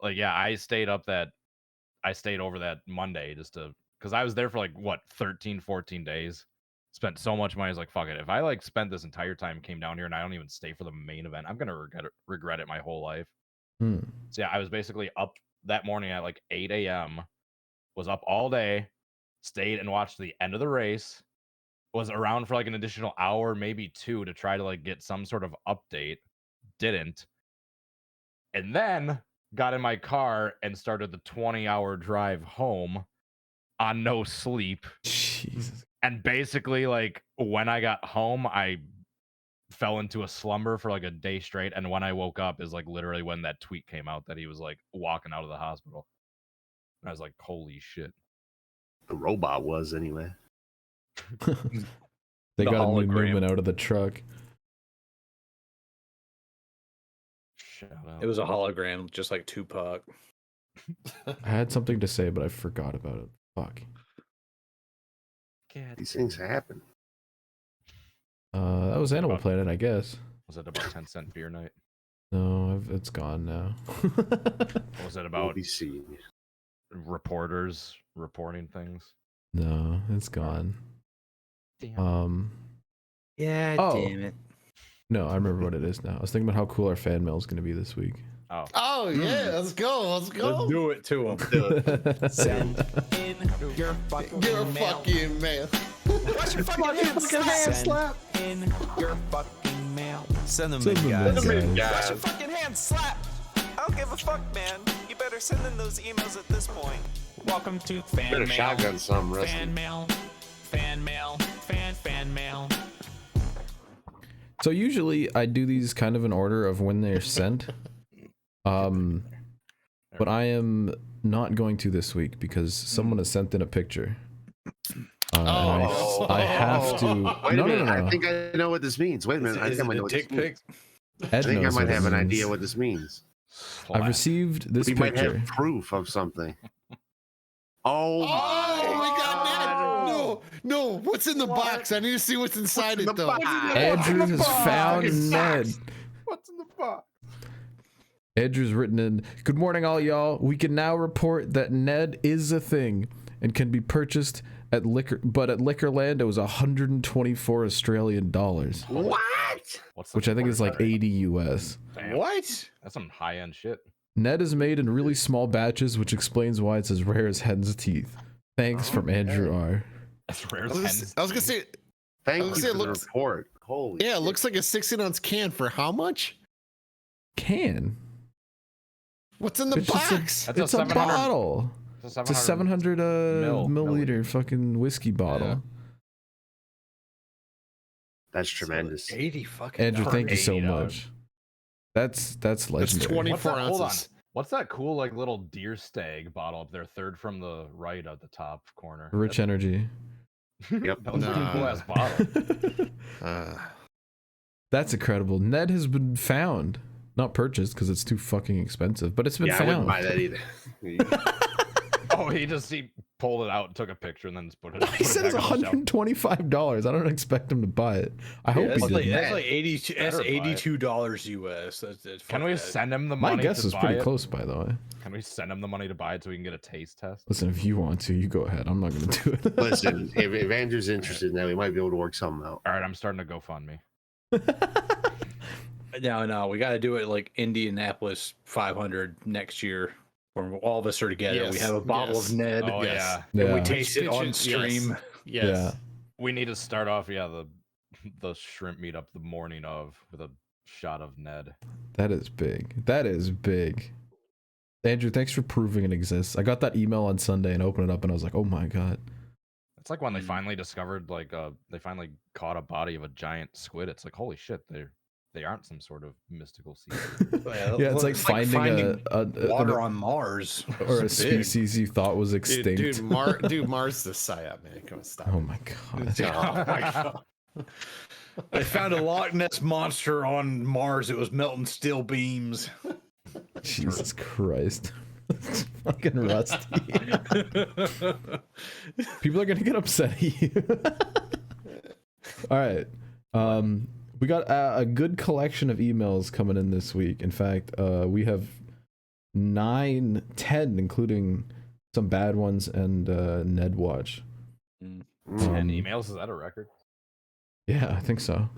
Speaker 4: Like, yeah, I stayed over that Monday just because I was there for like 13, 14 days. Spent so much money. I was like, fuck it. If I like spent this entire time, came down here and I don't even stay for the main event, I'm gonna regret it my whole life. So yeah, I was basically up that morning at like 8 a.m. Was up all day, stayed and watched the end of the race. Was around for like an additional hour, maybe 2, to try to like get some sort of update. Didn't. And then got in my car and started the 20-hour drive home on no sleep.
Speaker 2: Jesus.
Speaker 4: And basically, like, when I got home, I fell into a slumber for like a day straight. And when I woke up is like literally when that tweet came out that he was like walking out of the hospital. And I was like, holy shit.
Speaker 3: The robot was anyway.
Speaker 2: They
Speaker 1: The
Speaker 2: got a new
Speaker 1: hologram.
Speaker 2: Newman out of the truck.
Speaker 4: Shout out.
Speaker 1: It was a hologram, just like Tupac.
Speaker 2: I had something to say, but I forgot about it. Fuck.
Speaker 3: These things happen.
Speaker 2: That was Animal Planet, I guess.
Speaker 4: Was it about 10-cent beer night?
Speaker 2: No, it's gone now.
Speaker 4: Was it about
Speaker 3: ABC.
Speaker 4: reporters reporting things?
Speaker 2: No, it's gone.
Speaker 4: Damn.
Speaker 1: Yeah,
Speaker 2: Oh.
Speaker 1: damn it.
Speaker 2: No, I remember what it is now. I was thinking about how cool our fan mail is going to be this week.
Speaker 4: Oh.
Speaker 5: Oh yeah, let's go. Let's go.
Speaker 1: Let's do it to him.
Speaker 9: Send in your fucking
Speaker 5: You're
Speaker 9: mail.
Speaker 5: fucking man.
Speaker 9: Watch your fucking hand slap. Send in your fucking mail.
Speaker 10: Send them
Speaker 2: Send
Speaker 10: in,
Speaker 2: them
Speaker 10: guys.
Speaker 2: in,
Speaker 10: Watch your fucking hand slap. I don't give a fuck, man. You better send in those emails at this point.
Speaker 9: Welcome to fan
Speaker 3: Better
Speaker 9: mail.
Speaker 3: shotgun some, Rusty.
Speaker 9: Fan mail. Fan mail. Fan mail.
Speaker 2: So usually I do these kind of in order of when they're sent. But I am not going to this week because someone has sent in a picture. And I have to.
Speaker 3: Wait
Speaker 2: No,
Speaker 3: a minute.
Speaker 2: no.
Speaker 3: I think I know what this means. Wait a minute. I
Speaker 1: Is
Speaker 3: think I
Speaker 1: it
Speaker 3: might know
Speaker 1: a
Speaker 3: what
Speaker 1: dick
Speaker 3: this means.
Speaker 1: pic?
Speaker 3: I
Speaker 2: Ed
Speaker 3: think I
Speaker 2: knows
Speaker 3: might
Speaker 2: what
Speaker 3: have
Speaker 2: it
Speaker 3: an
Speaker 2: means.
Speaker 3: idea what this means.
Speaker 2: I've received this
Speaker 3: We might
Speaker 2: picture.
Speaker 3: have proof of something. Oh,
Speaker 5: Oh my god, Ned. No, what's in the box? I need to see what's inside it though.
Speaker 2: Andrew has found Ned.
Speaker 8: What's in the box?
Speaker 2: Andrew's written in, "Good morning, all y'all. We can now report that Ned is a thing and can be purchased at Liquorland it was 124 Australian dollars,
Speaker 3: what?
Speaker 2: which I think is like 80 US.
Speaker 4: Damn.
Speaker 1: What?
Speaker 4: That's some high end shit.
Speaker 2: Ned is made in really small batches, which explains why it's as rare as hen's teeth. Thanks from Andrew R.
Speaker 4: That's rare
Speaker 5: I
Speaker 4: as
Speaker 5: was gonna say,
Speaker 3: Thank
Speaker 5: I
Speaker 3: you
Speaker 5: was
Speaker 3: for
Speaker 5: gonna say,
Speaker 3: the
Speaker 5: looks-
Speaker 3: report. Holy
Speaker 5: yeah, it
Speaker 3: shit.
Speaker 5: looks like a 16-ounce can for how much?
Speaker 2: Can.
Speaker 5: What's in the
Speaker 2: It's just
Speaker 5: box?
Speaker 4: That's a
Speaker 2: It's a
Speaker 4: 700
Speaker 2: bottle. It's a 700 milliliter fucking whiskey bottle.
Speaker 3: That's tremendous.
Speaker 1: 80 fucking
Speaker 2: Andrew, thank you so
Speaker 4: $80.
Speaker 2: much. That's
Speaker 5: That's
Speaker 2: legendary.
Speaker 5: 24
Speaker 4: Hold on.
Speaker 5: ounces.
Speaker 4: What's that cool like little deer stag bottle up there, third from the right at the top corner?
Speaker 2: Rich energy.
Speaker 3: Yep.
Speaker 4: That was a pretty cool ass bottle.
Speaker 2: That's incredible. Ned has been found, not purchased because it's too fucking expensive, but it's been
Speaker 3: Yeah, I wouldn't
Speaker 2: found.
Speaker 3: buy that either.
Speaker 4: Oh, he pulled it out and took a picture and then just put it.
Speaker 2: He said it's $125. I don't expect him to buy it. I hope
Speaker 1: That's
Speaker 2: he
Speaker 1: like,
Speaker 2: did.
Speaker 1: that's like 82. That's
Speaker 4: Better buy it.
Speaker 1: $82 US. That's
Speaker 4: Can we send him the
Speaker 2: My
Speaker 4: money?
Speaker 2: guess
Speaker 4: to
Speaker 2: is
Speaker 4: buy
Speaker 2: pretty
Speaker 4: it?
Speaker 2: close, by the way.
Speaker 4: Can we send him the money to buy it so we can get a taste test?
Speaker 2: Listen, if you want to, you go ahead. I'm not going to do it.
Speaker 3: Listen, if Andrew's interested now, we might be able to work something out.
Speaker 4: All right, I'm starting to GoFundMe.
Speaker 1: No, we got to do it like Indianapolis 500 next year, when all of us are together. We
Speaker 5: Yes,
Speaker 1: have a bottle
Speaker 5: yes.
Speaker 1: of Ned.
Speaker 4: Oh
Speaker 5: Yes.
Speaker 4: yeah,
Speaker 1: And we
Speaker 2: Yeah.
Speaker 1: taste it on stream.
Speaker 5: Yes.
Speaker 2: Yeah.
Speaker 4: we need to start off the shrimp meetup the morning of with a shot of Ned.
Speaker 2: That is big. That is big. Andrew, thanks for proving it exists. I got that email on Sunday and opened it up and I was like, oh my God.
Speaker 4: It's like when they finally discovered they finally caught a body of a giant squid. It's like holy shit, they aren't some sort of mystical sea.
Speaker 2: Yeah, it's like finding a
Speaker 1: water on Mars
Speaker 2: or a
Speaker 1: It's big.
Speaker 2: species you thought was extinct.
Speaker 5: Dude, Mars is the psyop, man. Come on, stop.
Speaker 2: Oh my God.
Speaker 1: Oh my God. They found a Loch Ness monster on Mars. It was melting steel beams.
Speaker 2: Jesus Christ. It's fucking rusty. People are gonna get upset at you. All right. We got a good collection of emails coming in this week. In fact, we have 10, including some bad ones and Ned Watch.
Speaker 4: 10 emails, is that a record?
Speaker 2: Yeah, I think so.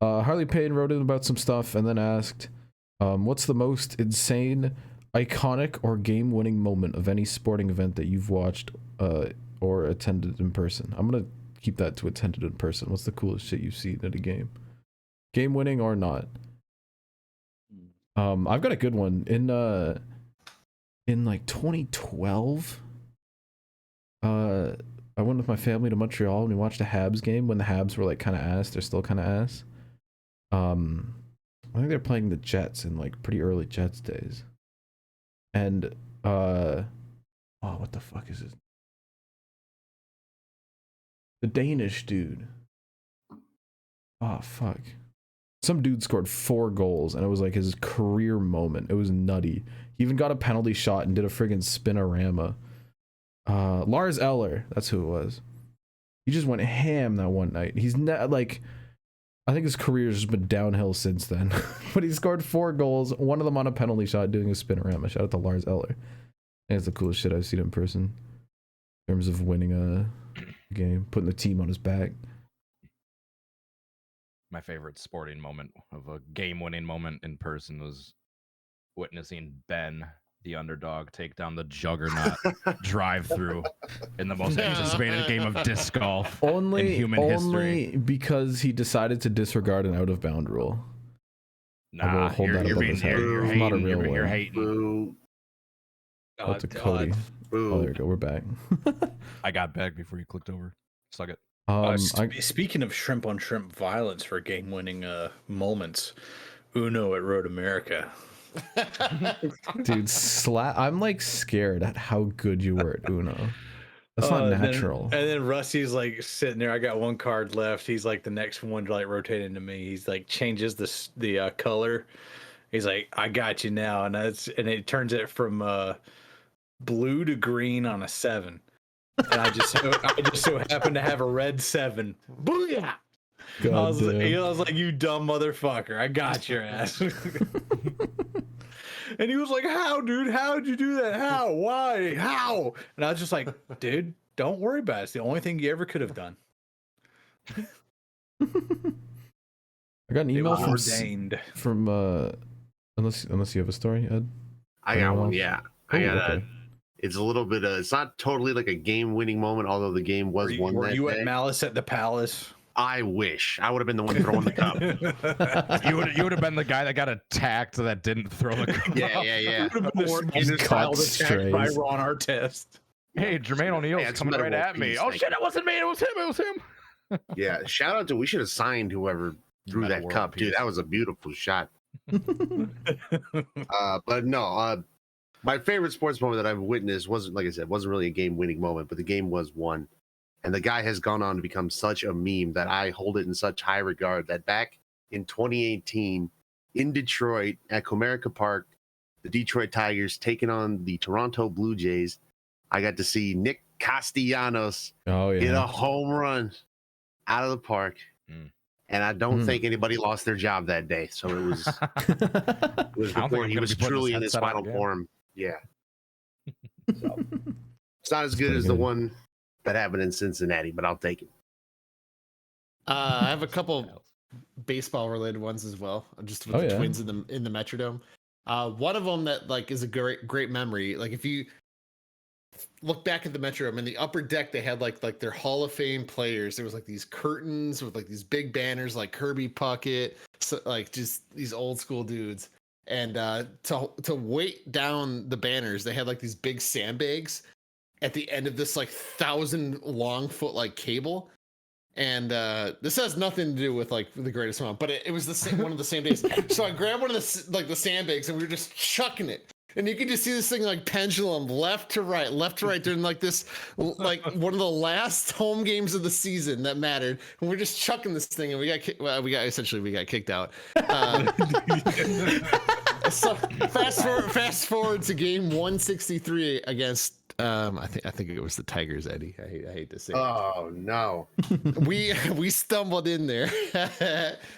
Speaker 2: Harley Payne wrote in about some stuff and then asked, what's the most insane, iconic, or game-winning moment of any sporting event that you've watched or attended in person? I'm going to keep that to attended in person. What's the coolest shit you've seen at a game? Game-winning or not? I've got a good one. In like 2012, I went with my family to Montreal and we watched a Habs game when the Habs were like kind of ass. They're still kind of ass. I think they're playing the Jets in like pretty early Jets days. And oh, what the fuck is this? The Danish dude. Oh fuck. Some dude scored 4 goals and it was like his career moment. It was nutty. He even got a penalty shot and did a friggin' spinorama. Lars Eller, that's who it was. He just went ham that one night. He's like, I think his career's just been downhill since then. But he scored 4 goals, one of them on a penalty shot doing a spinorama. Shout out to Lars Eller. And it's the coolest shit I've seen in person in terms of winning a game, putting the team on his back.
Speaker 4: My favorite sporting moment of a game-winning moment in person was witnessing Ben, the underdog, take down the juggernaut drive-through in the most anticipated game of disc golf in human history.
Speaker 2: Because he decided to disregard an out-of-bound rule.
Speaker 4: Nah, you're being hating.
Speaker 2: Not a real one.
Speaker 4: You're hating.
Speaker 2: Oh, to Cody. Oh, there we go. We're back.
Speaker 4: I got back before you clicked over. Suck it.
Speaker 1: Speaking of shrimp on shrimp violence for game-winning moments, Uno at Road America.
Speaker 2: Dude, I'm like scared at how good you were at Uno. That's not natural.
Speaker 1: And then Rusty's like sitting there. I got 1 card left. He's like the next one to like rotate into me. He's like changes the color. He's like, I got you now, and it turns it from blue to green on a 7. And I just so happened to have a red 7. Booyah! I was like, you dumb motherfucker! I got your ass. And he was like, how, dude? How'd you do that? How? Why? How? And I was just like, dude, don't worry about it. It's the only thing you ever could have done.
Speaker 2: I got an email from unless you have a story, Ed.
Speaker 3: I got one. Yeah, I got okay. It's a little bit. It's not totally like a game-winning moment, although the game was won.
Speaker 1: Were you
Speaker 3: day.
Speaker 1: at Malice at the Palace?
Speaker 3: I wish I would have been the one throwing the cup.
Speaker 4: You would have been the guy that got attacked that didn't throw the cup.
Speaker 3: Yeah.
Speaker 1: By Ron Artest.
Speaker 4: Hey, Jermaine O'Neal's coming right at me. Oh shit, it wasn't me. It was him. It was him.
Speaker 3: Yeah, shout out to we should have signed whoever threw that cup, dude. That was a beautiful shot. But no, my favorite sports moment that I've witnessed wasn't, like I said, wasn't really a game-winning moment, but the game was won. And the guy has gone on to become such a meme that I hold it in such high regard that back in 2018 in Detroit at Comerica Park, the Detroit Tigers taking on the Toronto Blue Jays, I got to see Nick Castellanos hit a home run out of the park. And I don't think anybody lost their job that day. So it was, before he was truly in his final form. Yeah. So, it's not as good as the one that happened in Cincinnati, but I'll take it.
Speaker 5: I have a couple baseball related ones as well, just with the Twins in the Metrodome. One of them that like is a great memory. Like if you look back at the Metrodome, in the upper deck they had like their Hall of Fame players. There was like these curtains with like these big banners like Kirby Puckett, so, like just these old school dudes. And to weight down the banners, they had like these big sandbags at the end of this like 1,000 long foot like cable. And this has nothing to do with like the greatest amount, but it was the same one of the same days. So I grabbed one of the sandbags and we were just chucking it. And you could just see this thing like pendulum left to right during like this, like one of the last home games of the season that mattered. And we're just chucking this thing and we got kicked out. So fast forward to game 163 against I think it was the Tigers, Eddie. I hate to say
Speaker 3: it. No.
Speaker 5: We stumbled in there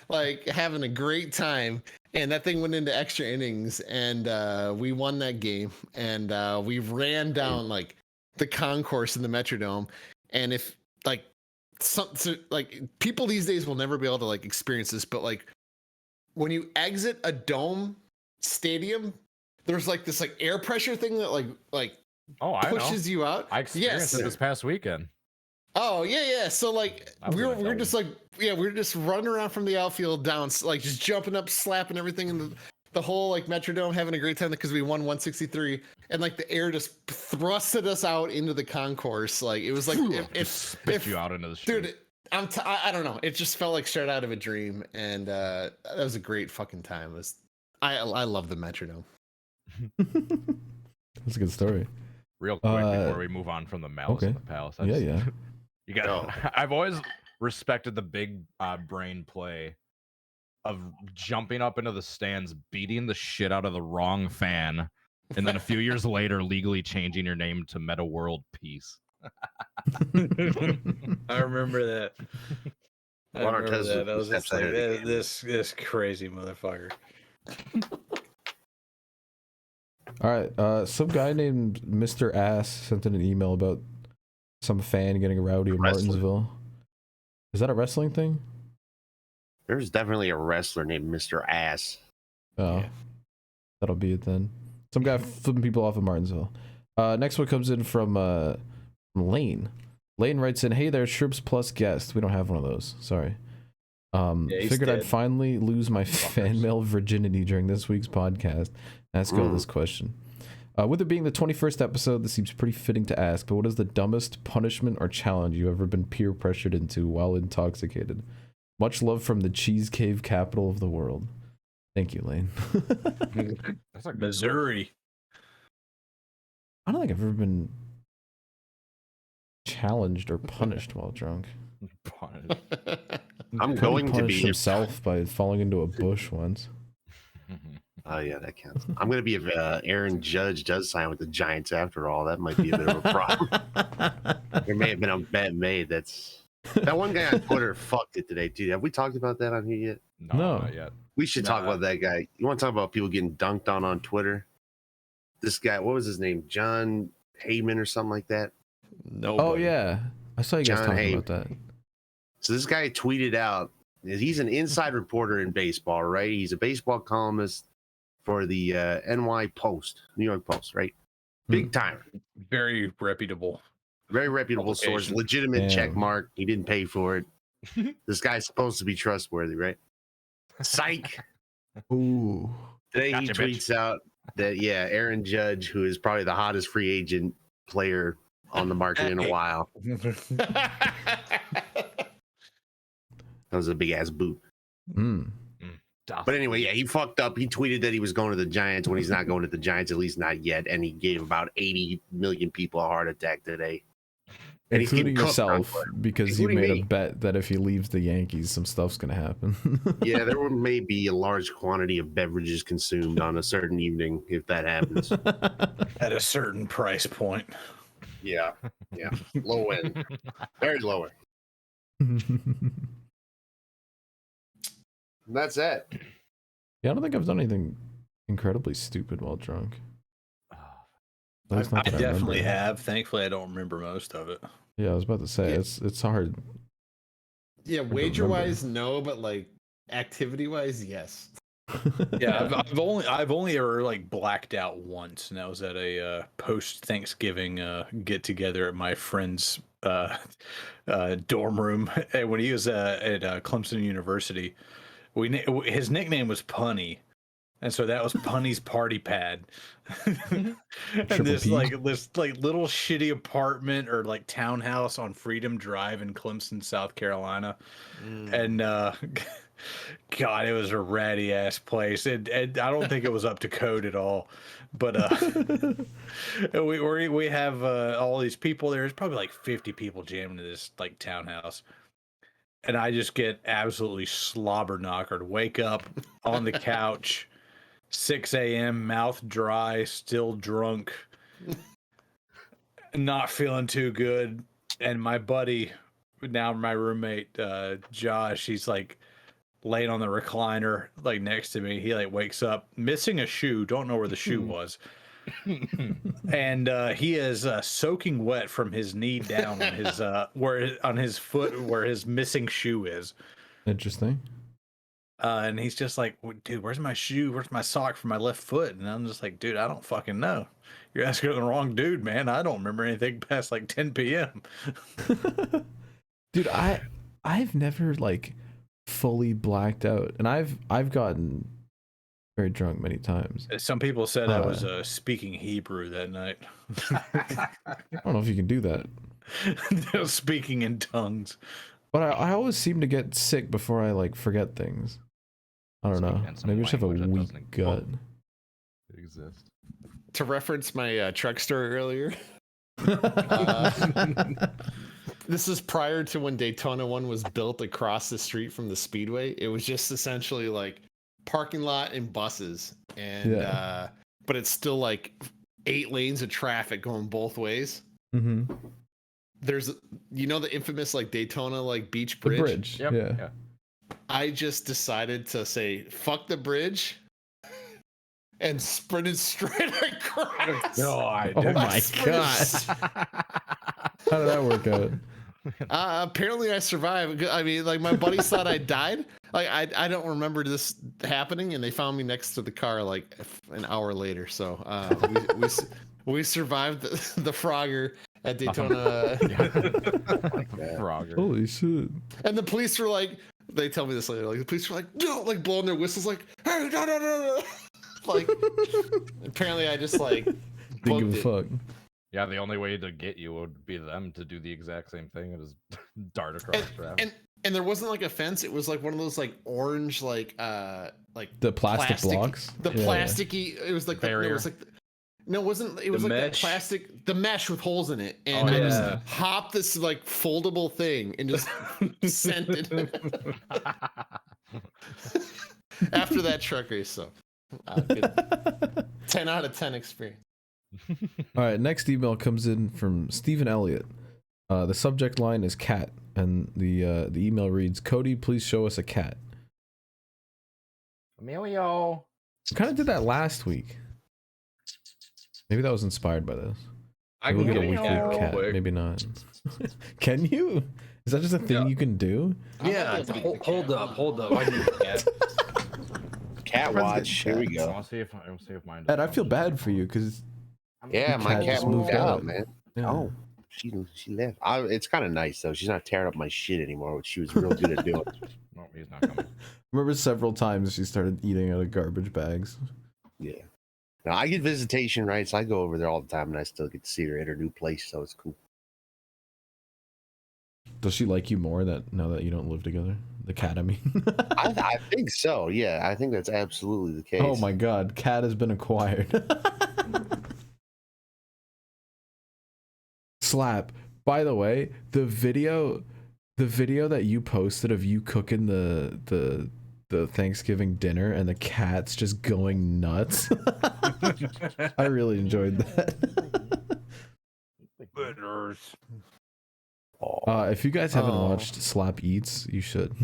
Speaker 5: like having a great time, and that thing went into extra innings, and we won that game, and we ran down like the concourse in the Metrodome. And if like people these days will never be able to like experience this, but like when you exit a dome stadium, there's like this like air pressure thing that like pushes you out.
Speaker 4: I experienced it this past weekend.
Speaker 5: Oh yeah. So like we're just like we were just running around from the outfield down, like just jumping up, slapping everything in the whole like Metrodome having a great time because we won 163, and like the air just thrusted us out into the concourse. Like it was like it
Speaker 4: spit you out into the street.
Speaker 5: Dude, I don't know. It just felt like straight out of a dream, and that was a great fucking time. I love the Metrodome.
Speaker 2: That's a good story.
Speaker 4: Real quick before we move on from the Malice in the Palace.
Speaker 2: Yeah.
Speaker 4: You got. I've always respected the big brain play of jumping up into the stands, beating the shit out of the wrong fan, and then a few years later legally changing your name to Meta World Peace.
Speaker 1: I remember that. I remember that. That was just like this crazy motherfucker.
Speaker 2: All right, some guy named Mr. Ass sent in an email about some fan getting rowdy in Martinsville. Is that a wrestling thing?
Speaker 3: There's definitely a wrestler named Mr. Ass.
Speaker 2: Oh, yeah. That'll be it then. Some guy flipping people off in Martinsville. Next one comes in from Lane. Lane writes in, "Hey there, Shrimps Plus guest." We don't have one of those. Sorry. Figured I'd finally lose my fan mail virginity during this week's podcast. Ask y'all this question. With it being the 21st episode, this seems pretty fitting to ask, but what is the dumbest punishment or challenge you've ever been peer pressured into while intoxicated? Much love from the cheese cave capital of the world. Thank you, Lane.
Speaker 1: That's like Missouri.
Speaker 2: I don't think I've ever been challenged or punished while drunk.
Speaker 3: I'm going to be
Speaker 2: himself by falling into a bush once.
Speaker 3: Oh yeah, that counts. I'm gonna be if Aaron Judge does sign with the Giants after all. That might be a bit of a problem. There may have been a bet made. That one guy on Twitter fucked it today, dude. Have we talked about that on here yet?
Speaker 2: No,
Speaker 4: not yet.
Speaker 3: We should talk about that guy. You want to talk about people getting dunked on Twitter? This guy, what was his name? John Heyman or something like that?
Speaker 5: No.
Speaker 2: Oh yeah, I saw you guys talking about that.
Speaker 3: So this guy tweeted out. He's an inside reporter in baseball, right? He's a baseball columnist for the New York Post, right? Big time.
Speaker 1: Very reputable.
Speaker 3: Very reputable source. Legitimate check mark. He didn't pay for it. This guy's supposed to be trustworthy, right? Psych.
Speaker 2: Ooh.
Speaker 3: Today he tweets out that, Aaron Judge, who is probably the hottest free agent player on the market in a while. That was a big ass boot. But anyway, he fucked up. He tweeted that he was going to the Giants when he's not going to the Giants, at least not yet. And he gave about 80 million people a heart attack today. And
Speaker 2: including yourself, because you made a bet that if he leaves the Yankees, some stuff's going to happen.
Speaker 3: Yeah, there may be a large quantity of beverages consumed on a certain evening if that happens.
Speaker 1: At a certain price point.
Speaker 3: Yeah. Low end. Very low end. That's it.
Speaker 2: Yeah, I don't think I've done anything incredibly stupid while drunk.
Speaker 1: I definitely have. Thankfully, I don't remember most of it.
Speaker 2: Yeah, I was about to say it's hard.
Speaker 5: Yeah, wager wise, no, but like activity wise, yes.
Speaker 1: Yeah, I've only ever like blacked out once, and that was at a post Thanksgiving get together at my friend's dorm room when he was at Clemson University. His nickname was Punny, and so that was Punny's party pad. And this little shitty apartment or like townhouse on Freedom Drive in Clemson, South Carolina. And God, it was a ratty ass place. And I don't think it was up to code at all. But we have all these people there. There's probably like 50 people jammed in this like townhouse. And I just get absolutely slobber knockered. Wake up on the couch, 6 a.m., mouth dry, still drunk, not feeling too good. And my buddy, now my roommate, Josh, he's like laying on the recliner, like next to me. He like wakes up missing a shoe. Don't know where the shoe was. And he is soaking wet from his knee down on his on his foot where his missing shoe is.
Speaker 2: Interesting.
Speaker 1: And he's just like, dude, where's my shoe? Where's my sock for my left foot? And I'm just like, dude, I don't fucking know. You're asking the wrong dude, man. I don't remember anything past like 10 p.m.
Speaker 2: Dude, I've never like fully blacked out, and I've gotten very drunk many times.
Speaker 1: Some people said I was speaking Hebrew that night.
Speaker 2: I don't know if you can do that.
Speaker 1: Speaking in tongues.
Speaker 2: But I always seem to get sick before I like forget things. I don't know. Maybe I just have a weak gut.
Speaker 4: It exists.
Speaker 5: To reference my truck story earlier, this is prior to when Daytona 1 was built across the street from the speedway. It was just essentially like parking lot and buses, and but it's still like 8 lanes of traffic going both ways.
Speaker 2: Mm-hmm.
Speaker 5: There's, you know, the infamous like Daytona like beach bridge.
Speaker 2: The bridge.
Speaker 4: Yep.
Speaker 2: Yeah.
Speaker 5: I just decided to say fuck the bridge and sprinted straight across.
Speaker 1: God.
Speaker 2: Oh my god. How did that work out?
Speaker 5: Apparently I survived. I mean, like my buddies thought I died. Like I don't remember this happening, and they found me next to the car like an hour later. So we survived the Frogger at Daytona.
Speaker 4: Frogger.
Speaker 2: Holy shit.
Speaker 5: And the police were like, they tell me this later. Like the police were like, no, like blowing their whistles, like, hey, no. Like apparently I just like
Speaker 2: Didn't give a fuck.
Speaker 4: Yeah, the only way to get you would be them to do the exact same thing and just dart across traffic.
Speaker 5: And there wasn't like a fence. It was like one of those like orange like
Speaker 2: the plastic blocks.
Speaker 5: The plasticky. It was like
Speaker 4: barrier.
Speaker 5: It was like no, it wasn't. It was
Speaker 1: The
Speaker 5: like
Speaker 1: mesh?
Speaker 5: that plastic, the mesh with holes in it, and I just hopped this like foldable thing and just sent it. After that truck race, so good. 10 out of 10 experience.
Speaker 2: All right, next email comes in from Stephen Elliott. The subject line is cat, and the email reads, Cody, please show us a cat.
Speaker 4: Emilio.
Speaker 2: Kind of did that last week. Maybe that was inspired by this.
Speaker 1: I
Speaker 2: Maybe
Speaker 1: can
Speaker 2: we'll
Speaker 1: get
Speaker 2: get
Speaker 1: a cat real
Speaker 2: cat.
Speaker 1: quick.
Speaker 2: Maybe not. Can you? Is that just a thing you can do?
Speaker 1: Yeah, hold up. I need a cat.
Speaker 3: Cat watch. Here we go.
Speaker 4: I'll see if mine.
Speaker 2: Ed, I feel bad for you because
Speaker 3: Yeah, my
Speaker 2: cat
Speaker 3: cat
Speaker 2: just
Speaker 3: moved
Speaker 2: moved
Speaker 3: out,
Speaker 2: out.
Speaker 3: man.
Speaker 2: Yeah.
Speaker 3: Oh, she left. It's kind of nice though. She's not tearing up my shit anymore, which she was real good at doing.
Speaker 4: No, he's not coming.
Speaker 2: remember several times she started eating out of garbage bags.
Speaker 3: Yeah. Now I get visitation rights. I go over there all the time, and I still get to see her in her new place, so it's cool.
Speaker 2: Does she like you more now that you don't live together? The cat, I mean.
Speaker 3: I think so. Yeah, I think that's absolutely the case.
Speaker 2: Oh my god, cat has been acquired. Slap. By the way, the video that you posted of you cooking the Thanksgiving dinner and the cat's just going nuts. I really enjoyed that. If you guys haven't watched Slap Eats, you should.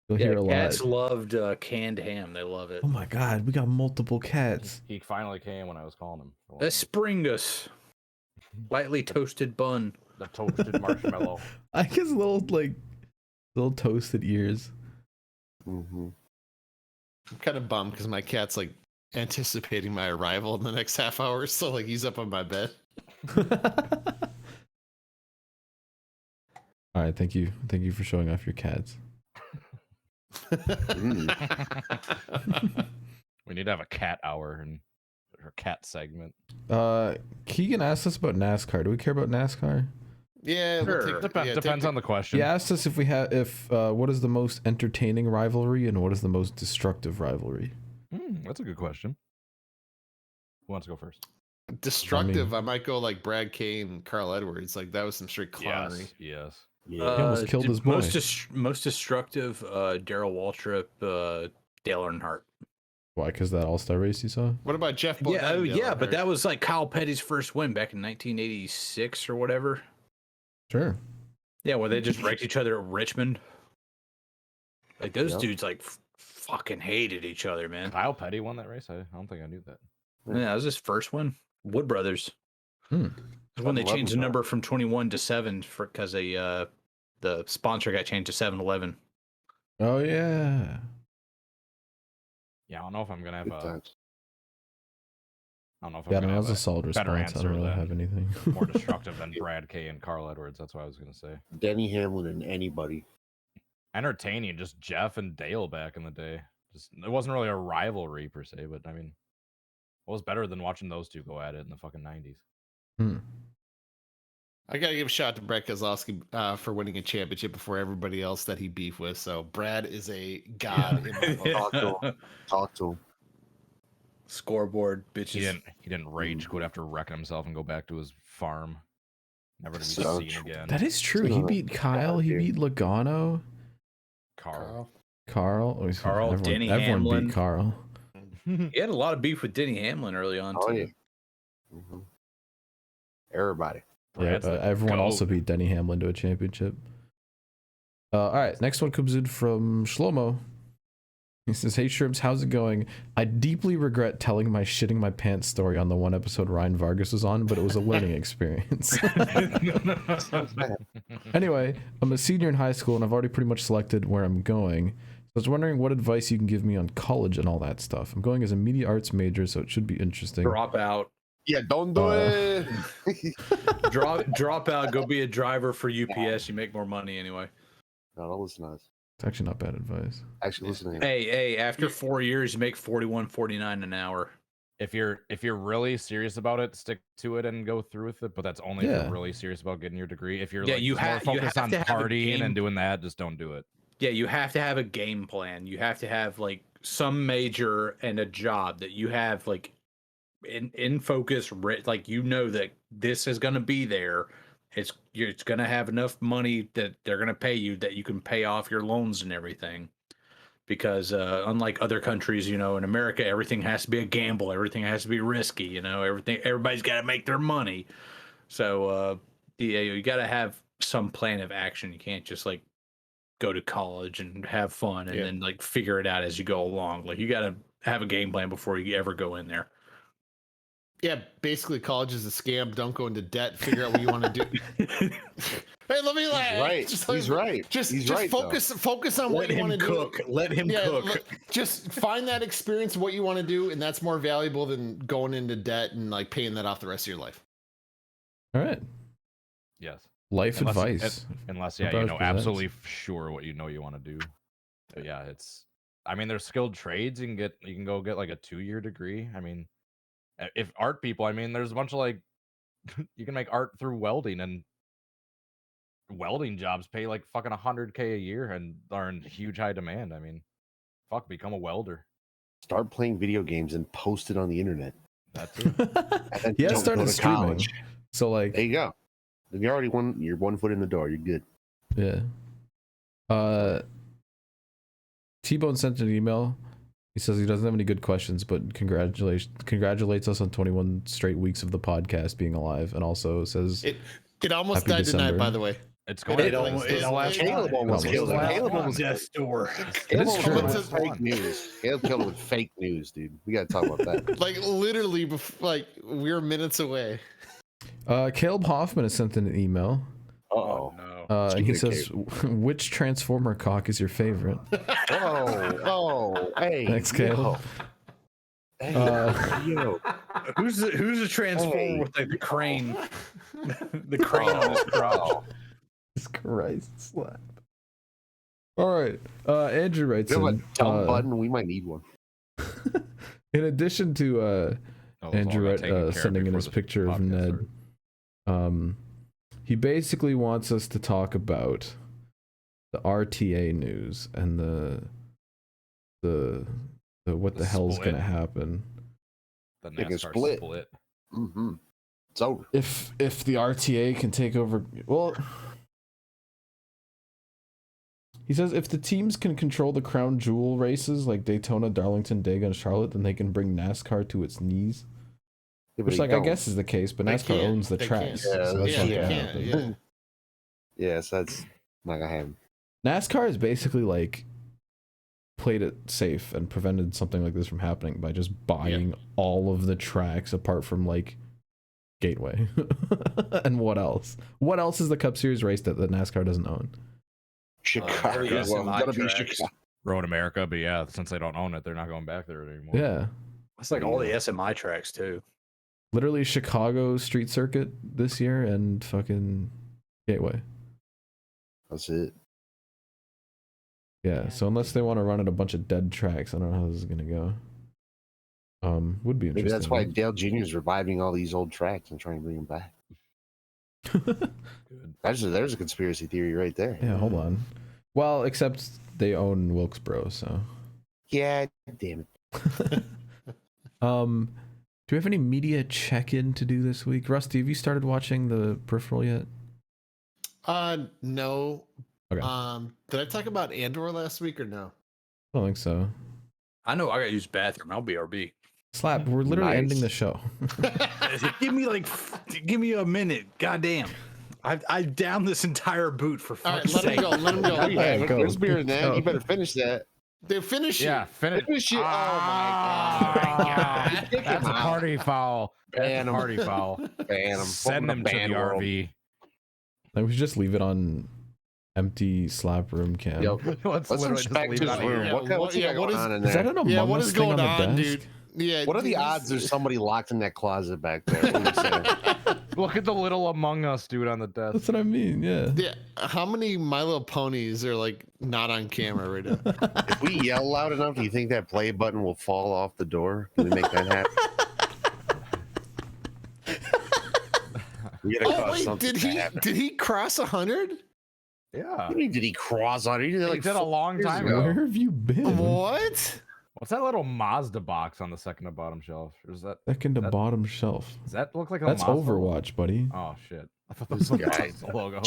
Speaker 2: You'll hear a lot.
Speaker 1: Cats loved canned ham. They love it.
Speaker 2: Oh my god, we got multiple cats.
Speaker 4: He finally came when I was calling him.
Speaker 1: Aspringus. Lightly toasted bun.
Speaker 4: The toasted marshmallow.
Speaker 2: I guess little toasted ears.
Speaker 3: Mm-hmm.
Speaker 5: I'm kind of bummed because my cat's like anticipating my arrival in the next half hour, so like he's up on my bed.
Speaker 2: All right, thank you for showing off your cats.
Speaker 4: We need to have a cat hour and her cat segment.
Speaker 2: Keegan asked us about NASCAR. Do we care about NASCAR?
Speaker 5: Yeah,
Speaker 1: Sure.
Speaker 4: Depends on the question.
Speaker 2: He asked us if what is the most entertaining rivalry and what is the most destructive rivalry.
Speaker 4: That's a good question. Who wants to go first?
Speaker 5: Destructive. I might go like Brad Kane, Carl Edwards. Like that was some straight clownery.
Speaker 4: Yes.
Speaker 3: Yeah.
Speaker 2: He almost killed his boy.
Speaker 1: Most destructive, Darrell Waltrip, Dale Earnhardt.
Speaker 2: Why? Because that All-Star race you saw?
Speaker 5: What about Jeff?
Speaker 1: But that was like Kyle Petty's first win back in 1986 or whatever.
Speaker 2: Sure.
Speaker 1: Yeah, where they just wrecked each other at Richmond. Like those dudes like fucking hated each other, man.
Speaker 4: Kyle Petty won that race? I don't think I knew that.
Speaker 1: Yeah, that was his first one. Wood Brothers. When they changed the number from 21 to 7 because the sponsor got changed to 7-Eleven.
Speaker 2: Oh yeah.
Speaker 4: Yeah, I don't know if I'm gonna have
Speaker 3: Good times.
Speaker 4: I don't know if
Speaker 2: Yeah,
Speaker 4: I'm gonna
Speaker 2: that was
Speaker 4: have
Speaker 2: a solid
Speaker 4: better
Speaker 2: response. I don't
Speaker 4: answer
Speaker 2: really
Speaker 4: than
Speaker 2: have anything.
Speaker 4: more destructive than Brad K and Carl Edwards. That's what I was gonna say.
Speaker 3: Denny Hamlin and anybody.
Speaker 4: Entertaining, just Jeff and Dale back in the day. Just it wasn't really a rivalry per se, but I mean, it was better than watching those two go at it in the fucking 90s.
Speaker 2: Hmm.
Speaker 5: I gotta give a shout out to Brett Keselowski for winning a championship before everybody else that he beefed with. So Brad is a god in my book.
Speaker 3: Talk to him.
Speaker 1: Scoreboard, bitches.
Speaker 4: He didn't rage quit after wrecking himself and go back to his farm, never to be
Speaker 3: So
Speaker 4: seen
Speaker 3: true.
Speaker 4: again.
Speaker 2: That is true. He beat Kyle. He beat Logano.
Speaker 4: Carl.
Speaker 2: Carl. Oh,
Speaker 1: Carl, Denny Hamlin.
Speaker 2: Beat Carl.
Speaker 1: He had a lot of beef with Denny Hamlin early on.
Speaker 3: Oh
Speaker 1: too.
Speaker 3: yeah. Everybody.
Speaker 2: Yeah,
Speaker 4: Brad's the
Speaker 2: everyone
Speaker 4: goat.
Speaker 2: also beat Denny Hamlin to a championship. All right, next one comes in from Shlomo. He says, "Hey Shrimps, how's it going? I deeply regret telling my shitting my pants story on the one episode Ryan Vargas was on, but it was a learning experience." Anyway, I'm a senior in high school and I've already pretty much selected where I'm going. So I was wondering what advice you can give me on college and all that stuff. I'm going as a media arts major, so it should be interesting.
Speaker 1: Drop out.
Speaker 3: Yeah, don't do it.
Speaker 1: Drop out. Go be a driver for UPS. You make more money anyway.
Speaker 3: No, don't listen to us.
Speaker 2: It's actually not bad advice.
Speaker 3: Actually, listen to him.
Speaker 1: Hey, after 4 years, you make $41.49 an hour.
Speaker 4: If you're really serious about it, stick to it and go through with it. But that's only if
Speaker 2: Yeah.
Speaker 4: you're really serious about getting your degree. If you're
Speaker 1: Yeah,
Speaker 4: like
Speaker 1: you
Speaker 4: more
Speaker 1: have
Speaker 4: focused on
Speaker 1: to have a
Speaker 4: partying
Speaker 1: game-
Speaker 4: and doing that, just don't do it.
Speaker 1: Yeah, you have to have a game plan. You have to have like some major and a job that you have like in focus. Like you know that this is going to be there. It's going to have enough money that they're going to pay you that you can pay off your loans and everything. Because unlike other countries, in America, everything has to be a gamble. Everything has to be risky. Everybody's got to make their money. So you got to have some plan of action. You can't just like go to college and have fun and then like figure it out as you go along. Like you got to have a game plan before you ever go in there.
Speaker 5: Yeah, basically, college is a scam. Don't go into debt. Figure out what you want to do. Hey, let me laugh.
Speaker 3: Right. He's right.
Speaker 5: Just
Speaker 3: He's right,
Speaker 5: focus on what you want to do.
Speaker 1: Let him cook.
Speaker 5: Just find that experience, what you want to do, and that's more valuable than going into debt and like paying that off the rest of your life.
Speaker 2: All right.
Speaker 4: Yes.
Speaker 2: Life advice.
Speaker 4: Unless
Speaker 2: What about
Speaker 4: absolutely sure what you want to do. But yeah, there's skilled trades you can go get like a 2-year degree. I mean, if art people, there's a bunch of like you can make art through welding, and welding jobs pay like fucking $100K a year and are in huge high demand. Become a welder.
Speaker 3: Start playing video games and post it on the internet.
Speaker 4: That's it.
Speaker 2: He has
Speaker 3: Don't
Speaker 2: started
Speaker 3: go to
Speaker 2: streaming.
Speaker 3: college.
Speaker 2: So like,
Speaker 3: There you go. You're already you're 1 foot in the door. You're good.
Speaker 2: yeah. T-Bone sent an email. He says he doesn't have any good questions, but congratulates us on 21 straight weeks of the podcast being alive, and also says
Speaker 5: It almost
Speaker 2: Happy
Speaker 5: died
Speaker 2: December.
Speaker 5: tonight, by the way.
Speaker 4: It's going
Speaker 3: Caleb almost killed it. Caleb almost
Speaker 1: death's door.
Speaker 2: It is true.
Speaker 3: killed it with fake news. Caleb killed it with fake news, dude. We got to talk about that.
Speaker 5: Like literally, we're minutes away.
Speaker 2: Caleb Hoffman has sent in an email.
Speaker 3: Oh
Speaker 1: no.
Speaker 2: And he says, which Transformer cock is your favorite?
Speaker 3: Hey.
Speaker 2: Thanks, Caleb.
Speaker 3: Hey, yo.
Speaker 1: Who's the transformer with like the crane? The crane on his crotch.
Speaker 2: Jesus Christ, slap. All right. Andrew writes
Speaker 3: You have a
Speaker 2: in,
Speaker 3: dumb button? We might need one.
Speaker 2: in addition to Andrew sending in his picture of Ned, he basically wants us to talk about the RTA news and the what the hell's
Speaker 4: split.
Speaker 2: gonna happen.
Speaker 4: The
Speaker 3: They can
Speaker 4: NASCAR
Speaker 3: split.
Speaker 4: split.
Speaker 3: Mm-hmm. It's over.
Speaker 2: If the RTA can take over, well, he says if the teams can control the crown jewel races like Daytona, Darlington, Dega, and Charlotte, then they can bring NASCAR to its knees.
Speaker 3: Yeah, but
Speaker 2: Which,
Speaker 3: they
Speaker 2: like, I
Speaker 3: don't.
Speaker 2: guess is the case, but
Speaker 5: They
Speaker 2: NASCAR
Speaker 5: can't.
Speaker 2: owns the
Speaker 5: They
Speaker 2: tracks.
Speaker 5: can't.
Speaker 2: So that's
Speaker 5: Yeah,
Speaker 2: not
Speaker 5: they
Speaker 2: gonna
Speaker 5: can't.
Speaker 2: happen.
Speaker 5: Yeah.
Speaker 3: Yes, that's not gonna happen.
Speaker 2: NASCAR has basically like played it safe and prevented something like this from happening by just buying all of the tracks apart from like Gateway. And what else? What else is the Cup Series race that NASCAR doesn't own?
Speaker 3: Chicago.
Speaker 1: yes,
Speaker 3: Well,
Speaker 1: my
Speaker 3: it's gonna be
Speaker 1: tracks.
Speaker 3: Chicago.
Speaker 4: Road America, but yeah, since they don't own it, they're not going back there anymore.
Speaker 2: Yeah.
Speaker 1: It's like all the SMI tracks too.
Speaker 2: Literally Chicago street circuit this year and fucking Gateway.
Speaker 3: That's it.
Speaker 2: Yeah, so unless they want to run at a bunch of dead tracks, I don't know how this is gonna go. Would be interesting.
Speaker 3: Maybe that's why Dale Jr. is reviving all these old tracks and trying to bring them back. There's a conspiracy theory right there.
Speaker 2: Yeah, hold on. Well, except they own Wilkesboro, so.
Speaker 3: Yeah, damn it.
Speaker 2: Do we have any media check-in to do this week? Rusty, have you started watching the Peripheral yet?
Speaker 5: No.
Speaker 2: Okay.
Speaker 5: Did I talk about Andor last week or no?
Speaker 2: I don't think so.
Speaker 1: I know I gotta use the bathroom. I'll BRB.
Speaker 2: Slap, we're literally ending the show.
Speaker 1: give me a minute. Goddamn. I downed this entire boot for fuck's sake.
Speaker 5: Let him go.
Speaker 3: Yeah, there's beer in that. You better finish that.
Speaker 5: They finish it.
Speaker 4: Yeah, finish
Speaker 3: it. Oh my god.
Speaker 4: That's a party foul. That's a party foul.
Speaker 3: Ban him.
Speaker 4: Send them to the RV.
Speaker 2: Like, we should just leave it on empty Slap room cam.
Speaker 4: Let's
Speaker 3: inspect his room. What's going on in there?
Speaker 2: Is that an Among Us
Speaker 5: what is
Speaker 2: thing
Speaker 5: going
Speaker 2: on
Speaker 5: on,
Speaker 2: the desk?
Speaker 5: dude? Yeah.
Speaker 3: What are the odds there's somebody locked in that closet back there? What do you say?
Speaker 4: Look at the little Among Us dude on the desk.
Speaker 2: That's what I mean, yeah.
Speaker 5: Yeah. How many My Little Ponies are like not on camera right now?
Speaker 3: If we yell loud enough, do you think that play button will fall off the door? Can we make that happen?
Speaker 5: Did he cross 100?
Speaker 4: Yeah.
Speaker 3: What do you mean, did he cross on it? He did,
Speaker 4: He did a long time ago.
Speaker 2: Where have you been?
Speaker 5: What?
Speaker 4: What's that little Mazda box on the second to bottom shelf? Or is that
Speaker 2: Second to bottom shelf.
Speaker 4: Does that look like a
Speaker 2: That's
Speaker 4: Mazda
Speaker 2: Overwatch, buddy.
Speaker 4: Oh shit. I thought this was a Mazda logo.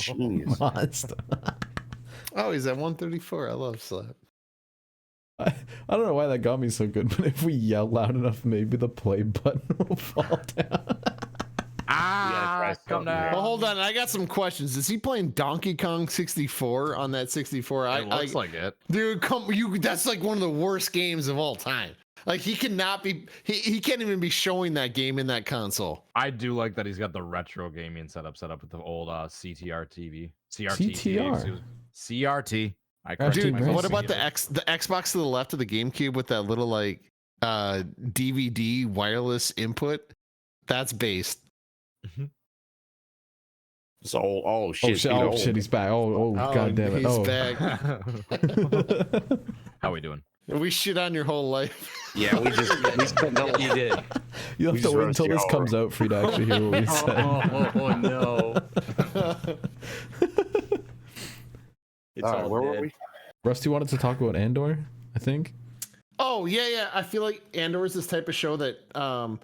Speaker 2: Mazda.
Speaker 5: Oh, he's at 134. I love Slap.
Speaker 2: I don't know why that got me so good, but if we yell loud enough, maybe the play button will fall down.
Speaker 4: Come down.
Speaker 5: Well, hold on. I got some questions. Is he playing Donkey Kong 64 on that 64?
Speaker 4: It looks like it.
Speaker 5: Dude, that's like one of the worst games of all time. Like, he cannot be, he can't even be showing that game in that console.
Speaker 4: I do like that he's got the retro gaming set up with the old CTR TV.
Speaker 2: CTR.
Speaker 4: CRT.
Speaker 5: Dude, what about the Xbox to the left of the GameCube with that little like DVD wireless input? That's based.
Speaker 3: So, oh shit.
Speaker 2: Oh shit, he's back. Oh, god damn it.
Speaker 5: He's back.
Speaker 4: How we doing?
Speaker 5: We shit on your whole life.
Speaker 3: Yeah, we spent
Speaker 1: You did.
Speaker 2: You'll have to wait until this comes out for you to actually hear what we said.
Speaker 1: Oh no. It's all
Speaker 3: where
Speaker 1: dead.
Speaker 3: were we?
Speaker 2: Rusty wanted to talk about Andor, I think.
Speaker 5: Oh, yeah. I feel like Andor is this type of show that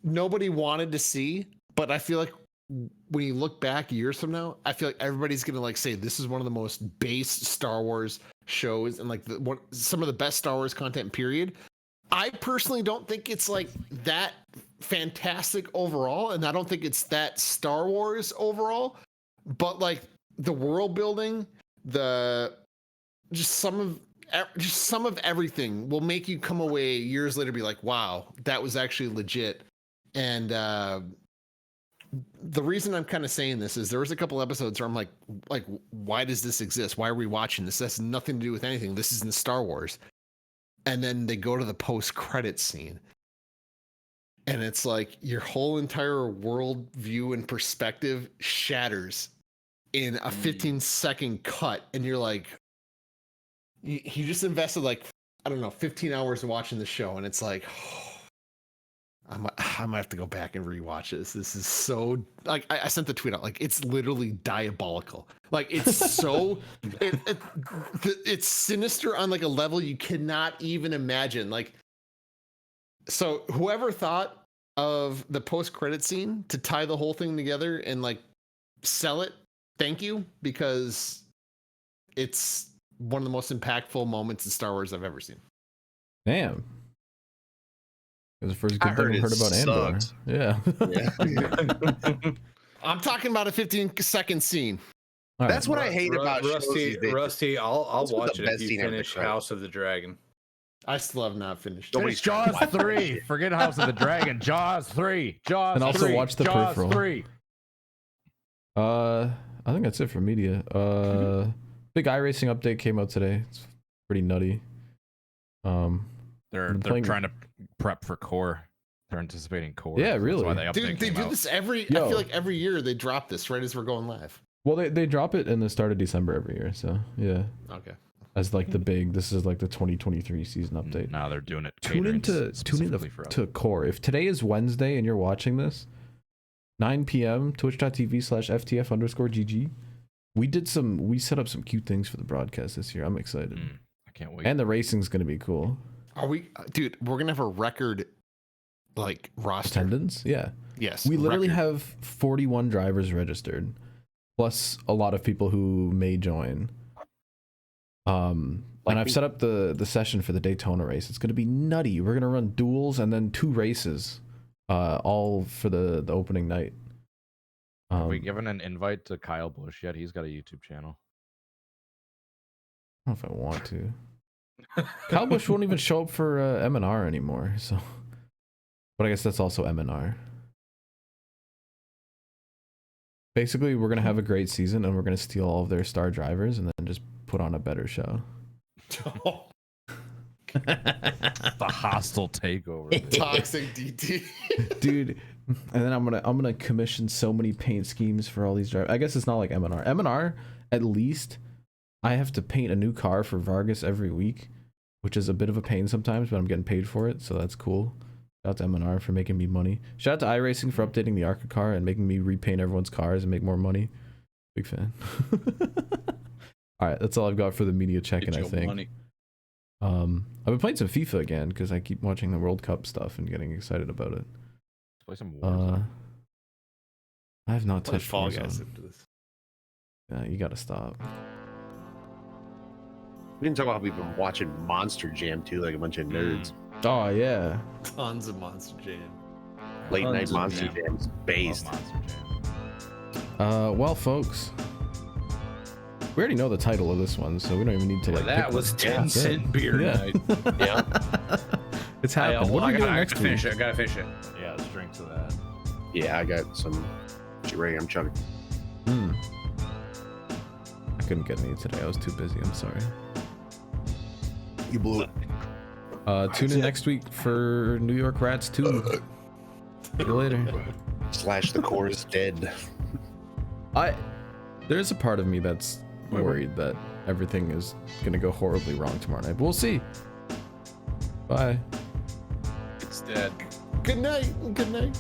Speaker 5: nobody wanted to see, but I feel like when you look back years from now, I feel like everybody's gonna like say this is one of the most base Star Wars shows and like some of the best Star Wars content, period. I personally don't think it's like that fantastic overall, and I don't think it's that Star Wars overall, but like the world building, just some of everything will make you come away years later be like, wow, that was actually legit. And the reason I'm kind of saying this is there was a couple episodes where I'm like, why does this exist? Why are we watching this? This has nothing to do with anything. This isn't Star Wars. And then they go to the post-credits scene. And it's like your whole entire world view and perspective shatters in a 15-second cut. And you're like, he just invested like, I don't know, 15 hours watching the show. And it's like, I might have to go back and rewatch this. This is so like I sent the tweet out. Like it's literally diabolical. Like it's so it's sinister on like a level you cannot even imagine. Like so, whoever thought of the post-credit scene to tie the whole thing together and like sell it, thank you, because it's one of the most impactful moments in Star Wars I've ever seen.
Speaker 2: Damn. It was the first good thing I heard about Andor. Yeah.
Speaker 5: I'm talking about a 15-second scene.
Speaker 3: That's what I hate about
Speaker 1: Rusty. I'll watch it if you finish House of the Dragon.
Speaker 5: I still have not finished.
Speaker 4: Finish Jaws 3. Forget House of the Dragon. Jaws 3. Jaws 3.
Speaker 2: And also watch the
Speaker 4: Jaws
Speaker 2: Peripheral.
Speaker 4: 3.
Speaker 2: I think that's it for media. Big iRacing update came out today. It's pretty nutty.
Speaker 4: They're trying to prep for Core. They're anticipating Core.
Speaker 2: Yeah, really.
Speaker 5: Dude, they do this every. I feel like every year they drop this right as we're going live.
Speaker 2: Well, they drop it in the start of December every year. So yeah.
Speaker 5: Okay.
Speaker 2: as like the big. This is like the 2023 season update.
Speaker 4: Now they're doing it.
Speaker 2: Tune into to Core. If today is Wednesday and you're watching this, 9 p.m. twitch.tv/ftf_GG. We set up some cute things for the broadcast this year. I'm excited.
Speaker 4: I can't wait.
Speaker 2: And the racing's gonna be cool.
Speaker 5: Are we, dude? We're gonna have a record, like, roster
Speaker 2: Attendance. Yeah.
Speaker 5: Yes.
Speaker 2: We literally
Speaker 5: record.
Speaker 2: have 41 drivers registered, plus a lot of people who may join. And I've set up the session for the Daytona race. It's gonna be nutty. We're gonna run duels and then 2 races, all for the opening night.
Speaker 4: Have we given an invite to Kyle Busch yet? He's got a YouTube channel.
Speaker 2: I don't know if I want to. Kyle Busch won't even show up for M&R anymore, so. But I guess that's also M&R. Basically, we're gonna have a great season, and we're gonna steal all of their star drivers, and then just put on a better show.
Speaker 4: The hostile takeover.
Speaker 5: Toxic DT.
Speaker 2: Dude, and then I'm gonna commission so many paint schemes for all these drivers. I guess it's not like M&R. M&R, at least, I have to paint a new car for Vargas every week, which is a bit of a pain sometimes, but I'm getting paid for it, so that's cool. Shout out to M&R for making me money. Shout out to iRacing for updating the ARCA car and making me repaint everyone's cars and make more money. Big fan. All right, that's all I've got for the media check-in, I think.
Speaker 1: Money.
Speaker 2: I've been playing some FIFA again because I keep watching the World Cup stuff and getting excited about it.
Speaker 4: Play some Warzone.
Speaker 2: I have not
Speaker 5: Play
Speaker 2: touched
Speaker 5: Fall Guys
Speaker 2: Warzone.
Speaker 5: into this.
Speaker 2: Yeah, you gotta stop.
Speaker 3: We didn't talk about how we've been watching Monster Jam too, like a bunch of nerds.
Speaker 2: Oh yeah.
Speaker 5: Tons of Monster Jam.
Speaker 3: Late
Speaker 1: Tons
Speaker 3: night
Speaker 1: of
Speaker 3: Monster
Speaker 1: jam.
Speaker 3: Jams based.
Speaker 4: Monster Jam.
Speaker 2: Well, folks, we already know the title of this one, so we don't even need to like.
Speaker 1: That
Speaker 2: pick
Speaker 1: was
Speaker 2: one.
Speaker 1: 10 cent beer
Speaker 2: Yeah.
Speaker 1: night.
Speaker 3: Yeah.
Speaker 2: It's happening. What are we doing next week?
Speaker 1: Finish it. I gotta finish it.
Speaker 4: Yeah, let's drink to that.
Speaker 3: Yeah, I got some Ray. I'm chugging.
Speaker 2: I couldn't get any today. I was too busy. I'm sorry.
Speaker 3: You blew it.
Speaker 2: Tune in next week for New York Rats 2. See you later.
Speaker 3: Slash the core is dead.
Speaker 2: There's a part of me that's worried that everything is gonna go horribly wrong tomorrow night, but we'll see. Bye.
Speaker 1: It's dead.
Speaker 5: Good night. Good night.